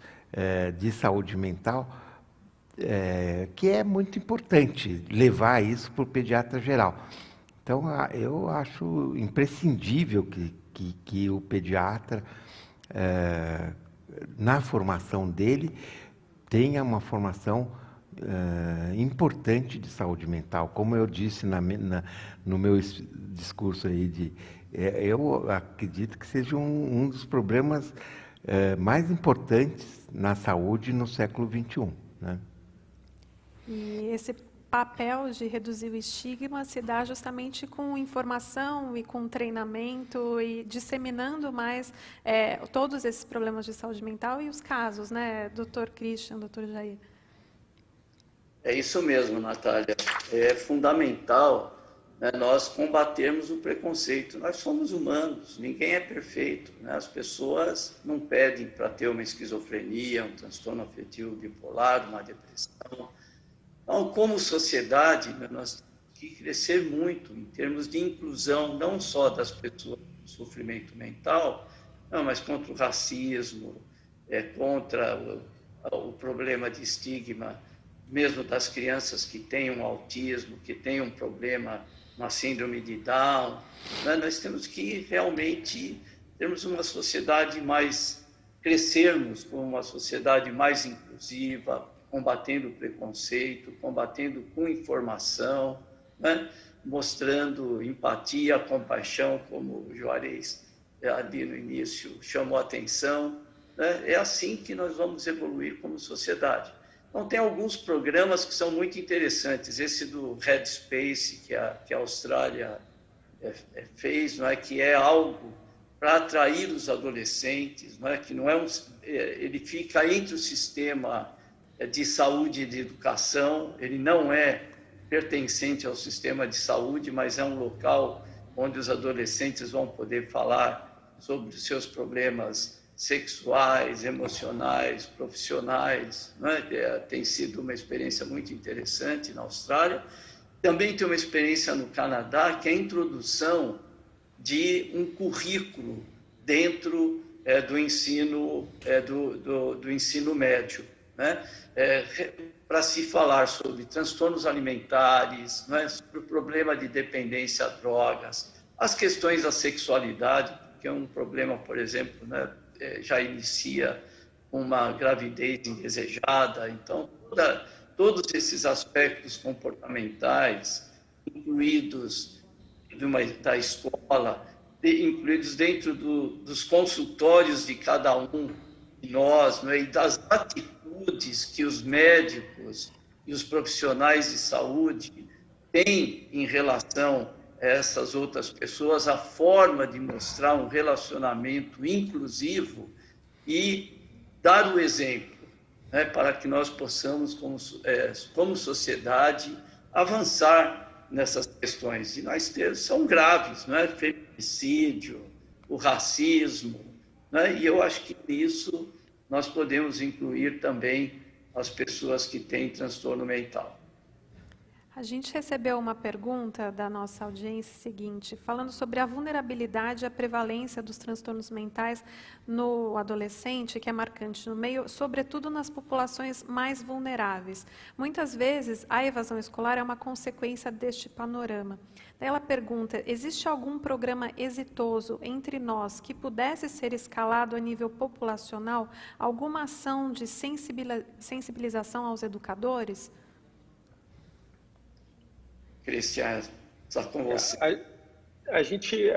G: de saúde mental, que é muito importante levar isso para o pediatra geral. Então, eu acho imprescindível que o pediatra, na formação dele, tenha uma formação importante de saúde mental. Como eu disse no meu discurso aí, eu acredito que seja um dos problemas mais importantes na saúde no século XXI, né?
A: E esse papel de reduzir o estigma se dá justamente com informação e com treinamento e disseminando mais todos esses problemas de saúde mental e os casos, né, Dr. Christian, Dr. Jair?
I: É isso mesmo, Natália. É fundamental, né, nós combatermos o preconceito. Nós somos humanos, ninguém é perfeito, né? As pessoas não pedem para ter uma esquizofrenia, um transtorno afetivo bipolar, uma depressão. Então, como sociedade, nós temos que crescer muito em termos de inclusão, não só das pessoas com sofrimento mental, mas contra o racismo, contra o problema de estigma, mesmo das crianças que têm um autismo, que têm um problema, uma síndrome de Down. Nós temos que realmente termos uma sociedade mais, crescermos como uma sociedade mais inclusiva, combatendo o preconceito, combatendo com informação, né? Mostrando empatia, compaixão, como o Juarez ali no início chamou a atenção, né? É assim que nós vamos evoluir como sociedade. Então, tem alguns programas que são muito interessantes. Esse do Headspace, que a Austrália fez, não é? Que é algo para atrair os adolescentes, não é? Que não ele fica entre o sistema de saúde e de educação, ele não é pertencente ao sistema de saúde, mas é um local onde os adolescentes vão poder falar sobre os seus problemas sexuais, emocionais, profissionais, né? Tem sido uma experiência muito interessante na Austrália. Também tem uma experiência no Canadá, que é a introdução de um currículo dentro do ensino, do ensino médio, né? Para se falar sobre transtornos alimentares, né? Sobre o problema de dependência a drogas, as questões da sexualidade, que é um problema, por exemplo, né? Já inicia uma gravidez indesejada. Então, todos esses aspectos comportamentais, incluídos da escola, incluídos dentro dos consultórios de cada um de nós, né, e das atitudes que os médicos e os profissionais de saúde têm em relação a essas outras pessoas, a forma de mostrar um relacionamento inclusivo e dar o exemplo, né, para que nós possamos, como sociedade, avançar nessas questões. E nós são graves, não é? Feminicídio, o racismo, né? E eu acho que nisso nós podemos incluir também as pessoas que têm transtorno mental.
A: A gente recebeu uma pergunta da nossa audiência seguinte, falando sobre a vulnerabilidade e a prevalência dos transtornos mentais no adolescente, que é marcante no meio, sobretudo nas populações mais vulneráveis. Muitas vezes, a evasão escolar é uma consequência deste panorama. Daí ela pergunta, existe algum programa exitoso entre nós que pudesse ser escalado a nível populacional? Alguma ação de sensibilização aos educadores?
I: Cristian, só com você.
H: A gente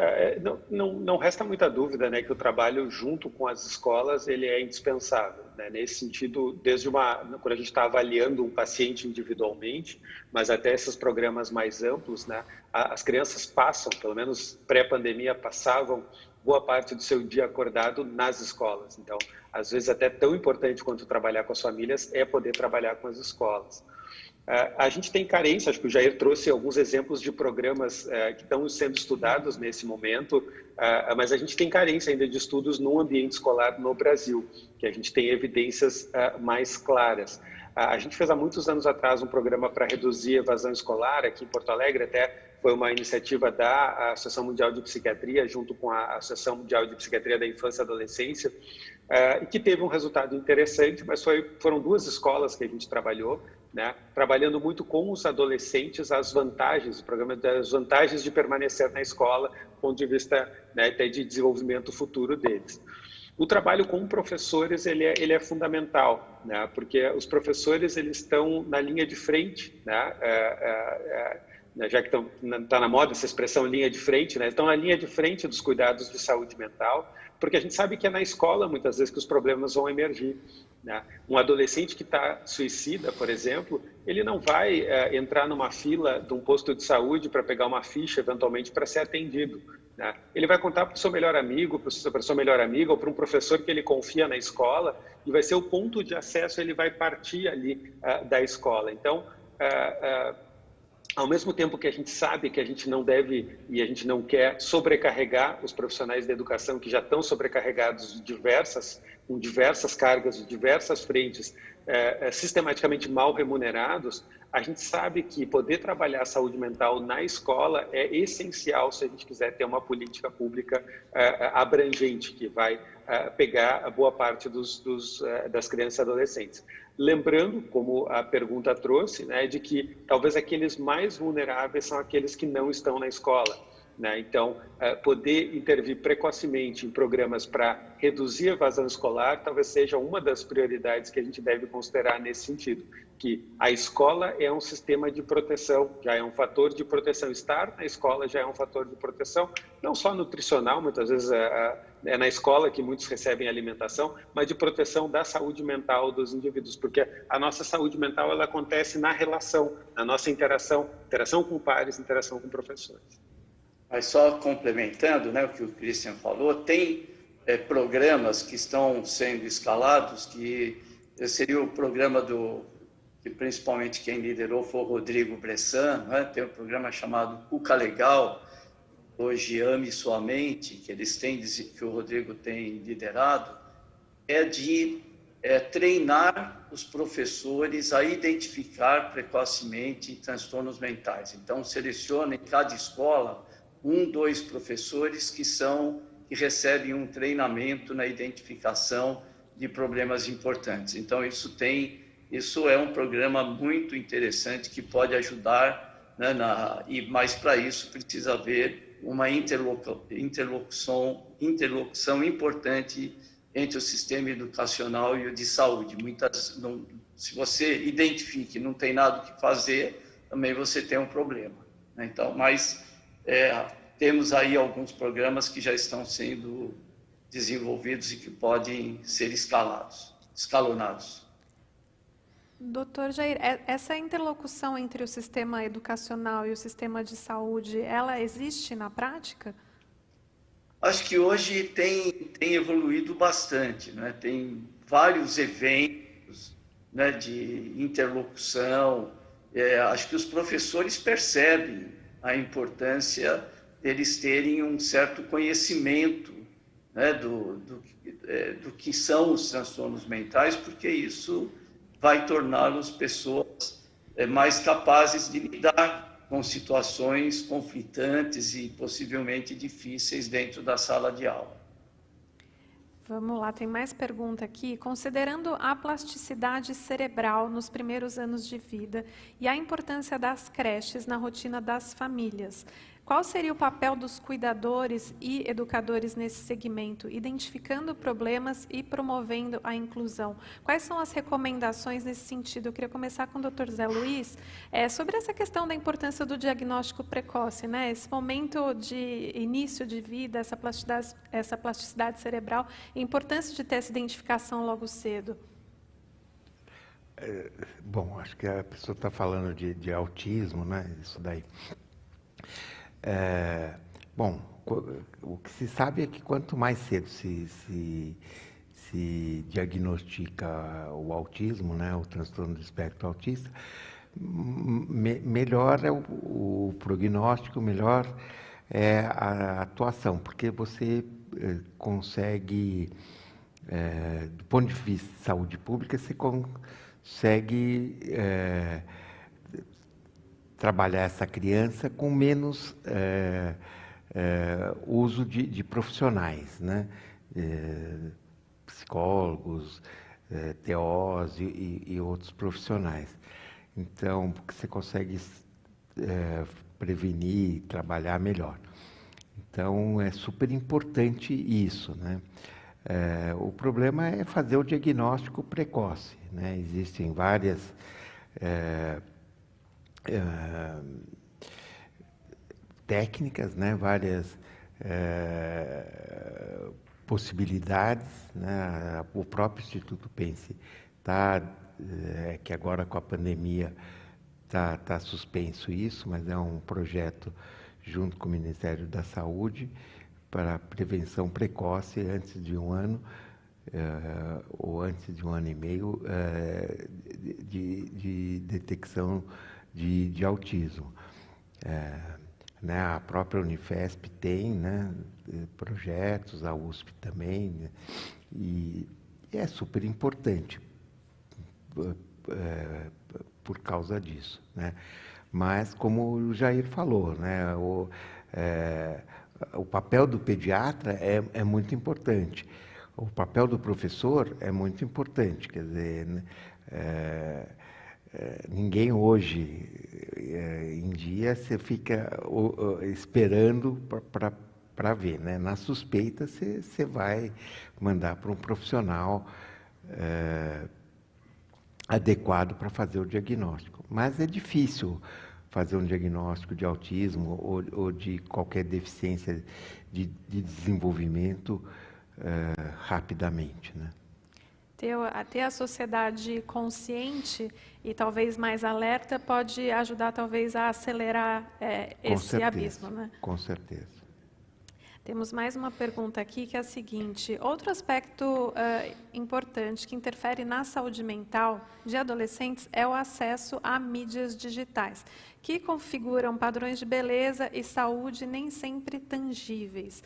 H: não resta muita dúvida, né, que o trabalho junto com as escolas ele é indispensável, né? Nesse sentido, desde quando a gente está avaliando um paciente individualmente, mas até esses programas mais amplos, né, as crianças passam, pelo menos pré-pandemia, passavam boa parte do seu dia acordado nas escolas. Então, às vezes até tão importante quanto trabalhar com as famílias é poder trabalhar com as escolas. A gente tem carência, acho que o Jair trouxe alguns exemplos de programas que estão sendo estudados nesse momento, mas a gente tem carência ainda de estudos no ambiente escolar no Brasil, que a gente tem evidências mais claras. A gente fez há muitos anos atrás um programa para reduzir a evasão escolar aqui em Porto Alegre, até foi uma iniciativa da Associação Mundial de Psiquiatria, junto com a Associação Mundial de Psiquiatria da Infância e Adolescência, e que teve um resultado interessante, mas foram 2 escolas que a gente trabalhou, né, trabalhando muito com os adolescentes as vantagens, o programa das vantagens de permanecer na escola, do ponto de vista, né, até de desenvolvimento futuro deles. O trabalho com professores ele é fundamental, né, porque os professores eles estão na linha de frente, né, já que está na moda essa expressão linha de frente, né, estão na linha de frente dos cuidados de saúde mental, porque a gente sabe que é na escola muitas vezes que os problemas vão emergir, né? Um adolescente que está suicida, por exemplo, ele não vai entrar numa fila de um posto de saúde para pegar uma ficha, eventualmente, para ser atendido, né? Ele vai contar para o seu melhor amigo, para a sua melhor amiga, ou para um professor que ele confia na escola, e vai ser o ponto de acesso, ele vai partir ali da escola. Então, ao mesmo tempo que a gente sabe que a gente não deve e a gente não quer sobrecarregar os profissionais da educação que já estão sobrecarregados com diversas cargas, de diversas frentes, sistematicamente mal remunerados, a gente sabe que poder trabalhar a saúde mental na escola é essencial se a gente quiser ter uma política pública abrangente que vai pegar a boa parte das crianças e adolescentes. Lembrando, como a pergunta trouxe, né, de que talvez aqueles mais vulneráveis são aqueles que não estão na escola, né? Então, poder intervir precocemente em programas para reduzir a evasão escolar talvez seja uma das prioridades que a gente deve considerar nesse sentido, que a escola é um sistema de proteção, já é um fator de proteção. Estar na escola já é um fator de proteção, não só nutricional, muitas vezes é na escola que muitos recebem alimentação, mas de proteção da saúde mental dos indivíduos, porque a nossa saúde mental ela acontece na relação, na nossa interação com pares, interação com professores.
I: Mas só complementando, né, o que o Cristian falou, tem programas que estão sendo escalados, que seria o programa que principalmente quem liderou foi o Rodrigo Bressan, né? Tem um programa chamado Cuca Legal, hoje Ame Sua Mente, que o Rodrigo tem liderado, é de treinar os professores a identificar precocemente transtornos mentais. Então, seleciona em cada escola 2 professores que recebem um treinamento na identificação de problemas importantes. Então, isso é um programa muito interessante que pode ajudar, né, mas para isso precisa haver uma interlocução importante entre o sistema educacional e o de saúde. Se você identifica que não tem nada o que fazer, também você tem um problema, né? Então, mas temos aí alguns programas que já estão sendo desenvolvidos e que podem ser escalonados.
A: Doutor Jair, essa interlocução entre o sistema educacional e o sistema de saúde, ela existe na prática?
I: Acho que hoje tem evoluído bastante, né? Tem vários eventos, né, de interlocução. Acho que os professores percebem a importância deles terem um certo conhecimento, né, do que são os transtornos mentais, porque isso vai torná-los pessoas mais capazes de lidar com situações conflitantes e possivelmente difíceis dentro da sala de aula.
A: Vamos lá, tem mais pergunta aqui. Considerando a plasticidade cerebral nos primeiros anos de vida e a importância das creches na rotina das famílias, qual seria o papel dos cuidadores e educadores nesse segmento, identificando problemas e promovendo a inclusão? Quais são as recomendações nesse sentido? Eu queria começar com o Dr. Zé Luiz, sobre essa questão da importância do diagnóstico precoce, né? Esse momento de início de vida, essa plasticidade cerebral, a importância de ter essa identificação logo cedo.
G: Bom, acho que a pessoa está falando de autismo, né? Isso daí. Bom, o que se sabe é que quanto mais cedo se diagnostica o autismo, né, o transtorno do espectro autista, melhor é o prognóstico, melhor é a atuação, porque você consegue, do ponto de vista de saúde pública, você consegue trabalhar essa criança com menos uso de profissionais, né? Psicólogos, TOs e outros profissionais. Então, porque você consegue prevenir, trabalhar melhor. Então, é super importante isso, né? O problema é fazer o diagnóstico precoce, né? Existem várias técnicas, né? Várias possibilidades, né? O próprio Instituto Pense que agora com a pandemia tá suspenso isso, mas é um projeto junto com o Ministério da Saúde para prevenção precoce antes de um ano ou antes de um ano e meio de detecção de autismo. Né, a própria Unifesp tem, né, projetos, a USP também, né, e é super importante por causa disso, né? Mas, como o Jair falou, né, o papel do pediatra é muito importante, o papel do professor é muito importante, quer dizer, né, ninguém hoje em dia você fica esperando para ver, né? Na suspeita você vai mandar para um profissional adequado para fazer o diagnóstico. Mas é difícil fazer um diagnóstico de autismo ou de qualquer deficiência de desenvolvimento rapidamente, né?
A: Ter a sociedade consciente e talvez mais alerta pode ajudar talvez a acelerar esse abismo, né?
G: Com certeza.
A: Temos mais uma pergunta aqui que é a seguinte: outro aspecto importante que interfere na saúde mental de adolescentes é o acesso a mídias digitais, que configuram padrões de beleza e saúde nem sempre tangíveis.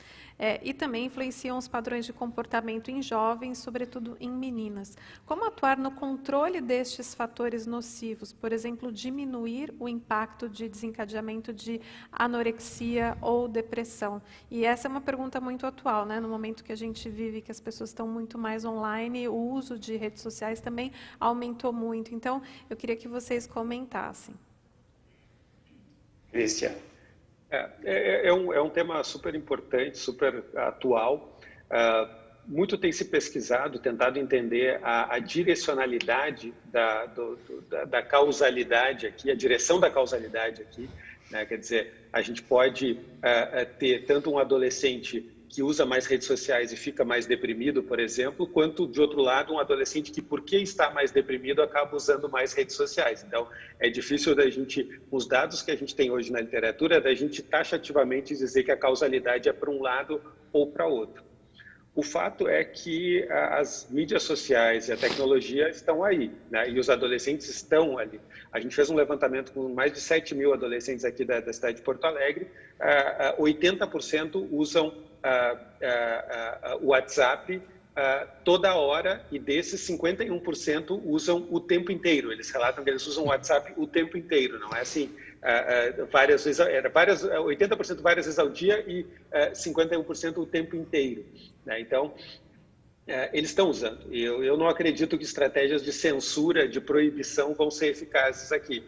A: E também influenciam os padrões de comportamento em jovens, sobretudo em meninas. Como atuar no controle destes fatores nocivos? Por exemplo, diminuir o impacto de desencadeamento de anorexia ou depressão. E essa é uma pergunta muito atual, né? No momento que a gente vive, que as pessoas estão muito mais online, o uso de redes sociais também aumentou muito. Então, eu queria que vocês comentassem.
I: Cristian.
H: É um tema super importante, super atual. muito tem se pesquisado, tentado entender a direcionalidade da causalidade aqui, a direção da causalidade aqui, né? Quer dizer, a gente pode ter tanto um adolescente que usa mais redes sociais e fica mais deprimido, por exemplo, quanto, de outro lado, um adolescente que, porque está mais deprimido, acaba usando mais redes sociais. Então, é difícil da gente, com os dados que a gente tem hoje na literatura, da gente taxativamente dizer que a causalidade é para um lado ou para outro. O fato é que as mídias sociais e a tecnologia estão aí, né? E os adolescentes estão ali. A gente fez um levantamento com mais de 7 mil adolescentes aqui da cidade de Porto Alegre, 80% usam o WhatsApp toda hora, e desses 51% usam o tempo inteiro. Eles relatam que eles usam o WhatsApp o tempo inteiro, não é assim, várias vezes, 80% várias vezes ao dia e 51% o tempo inteiro, né? Então, eles estão usando. Eu não acredito que estratégias de censura, de proibição vão ser eficazes aqui.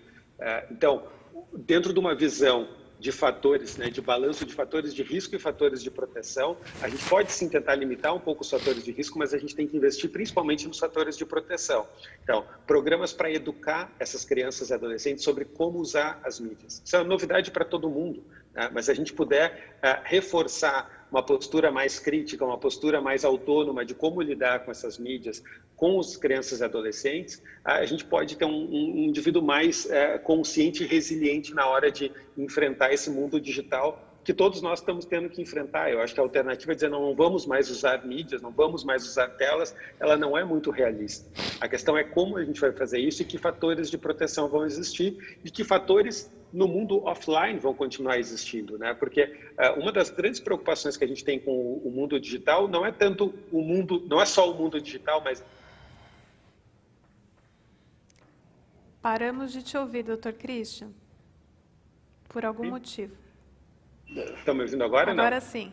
H: Então, dentro de uma visão de fatores, né, de balanço de fatores de risco e fatores de proteção, a gente pode sim tentar limitar um pouco os fatores de risco, mas a gente tem que investir principalmente nos fatores de proteção. Então, programas para educar essas crianças e adolescentes sobre como usar as mídias. Isso é uma novidade para todo mundo, né? Mas se a gente puder reforçar uma postura mais crítica, uma postura mais autônoma de como lidar com essas mídias, com as crianças e adolescentes, a gente pode ter um indivíduo mais consciente e resiliente na hora de enfrentar esse mundo digital que todos nós estamos tendo que enfrentar. Eu acho que a alternativa é dizer não vamos mais usar mídias, não vamos mais usar telas, ela não é muito realista. A questão é como a gente vai fazer isso e que fatores de proteção vão existir e que fatores no mundo offline vão continuar existindo, né? Porque uma das grandes preocupações que a gente tem com o mundo digital não é tanto o mundo, não é só o mundo digital, mas...
A: Paramos de te ouvir, Dr. Christian, por algum motivo.
H: Estão me ouvindo agora?
A: Agora
H: não?
A: Sim.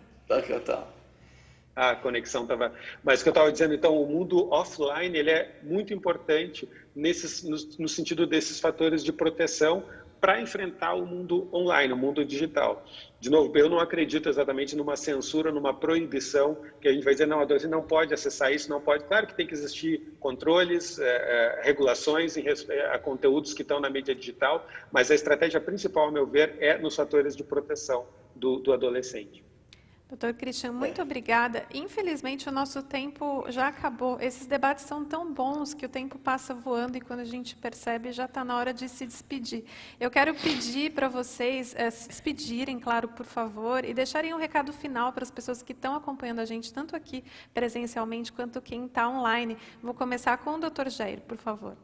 I: Tá.
H: A conexão estava... Mas o que eu estava dizendo, então, o mundo offline ele é muito importante no sentido desses fatores de proteção para enfrentar o mundo online, o mundo digital. De novo, eu não acredito exatamente numa censura, numa proibição, que a gente vai dizer, não, a adolescente não pode acessar isso, não pode. Claro que tem que existir controles, regulações a conteúdos que estão na mídia digital, mas a estratégia principal, ao meu ver, é nos fatores de proteção do adolescente.
A: Doutor Christian, muito obrigada. Infelizmente, o nosso tempo já acabou. Esses debates são tão bons que o tempo passa voando e quando a gente percebe, já está na hora de se despedir. Eu quero pedir para vocês se despedirem, claro, por favor, e deixarem um recado final para as pessoas que estão acompanhando a gente, tanto aqui presencialmente, quanto quem está online. Vou começar com o Dr. Jair, por favor.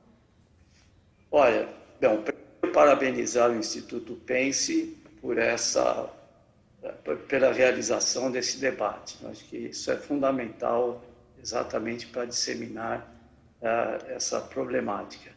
I: Olha, bom, primeiro parabenizar o Instituto Pense pela realização desse debate. Eu acho que isso é fundamental exatamente para disseminar essa problemática.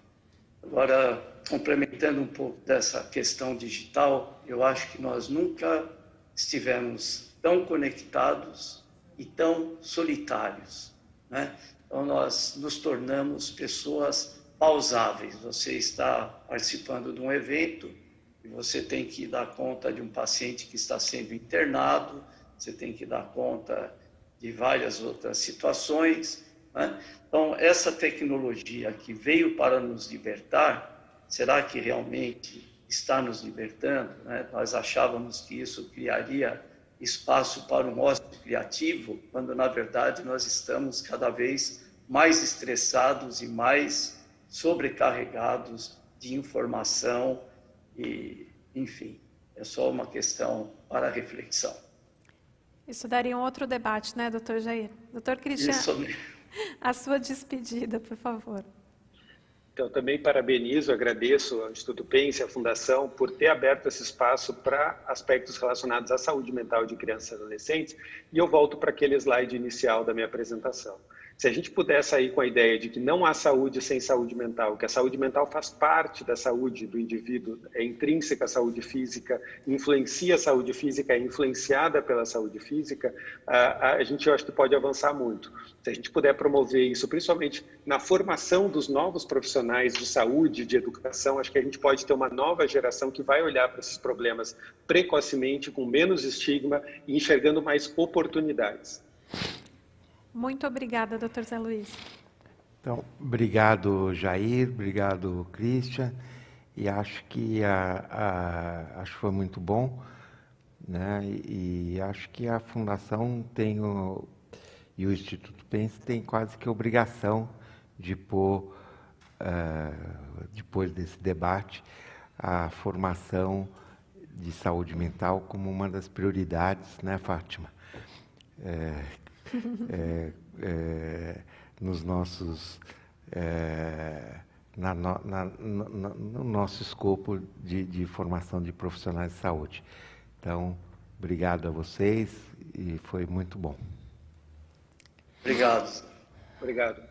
I: Agora, complementando um pouco dessa questão digital, eu acho que nós nunca estivemos tão conectados e tão solitários, né? Então, nós nos tornamos pessoas pausáveis. Você está participando de um evento e você tem que dar conta de um paciente que está sendo internado, você tem que dar conta de várias outras situações, né? Então, essa tecnologia que veio para nos libertar, será que realmente está nos libertando, né? Nós achávamos que isso criaria espaço para um ócio criativo, quando, na verdade, nós estamos cada vez mais estressados e mais sobrecarregados de informação. E, enfim, é só uma questão para reflexão.
A: Isso daria um outro debate, né, doutor Jair? Doutor Christian, a sua despedida, por favor.
H: Então, também parabenizo, agradeço ao Instituto Pense, à Fundação, por ter aberto esse espaço para aspectos relacionados à saúde mental de crianças e adolescentes. E eu volto para aquele slide inicial da minha apresentação. Se a gente puder sair com a ideia de que não há saúde sem saúde mental, que a saúde mental faz parte da saúde do indivíduo, é intrínseca à saúde física, influencia a saúde física, é influenciada pela saúde física, a gente, eu acho que pode avançar muito. Se a gente puder promover isso, principalmente na formação dos novos profissionais de saúde, de educação, acho que a gente pode ter uma nova geração que vai olhar para esses problemas precocemente, com menos estigma e enxergando mais oportunidades.
A: Muito obrigada, Dr. Zé Luiz.
G: Então, obrigado, Jair, obrigado, Christian, e acho que acho que foi muito bom, né? E acho que a Fundação tem e o Instituto Pense tem quase que obrigação de pôr, depois desse debate, a formação de saúde mental como uma das prioridades, né, Fátima? Nos nossos, no nosso escopo de formação de profissionais de saúde. Então, obrigado a vocês e foi muito bom.
I: Obrigado.
H: Obrigado.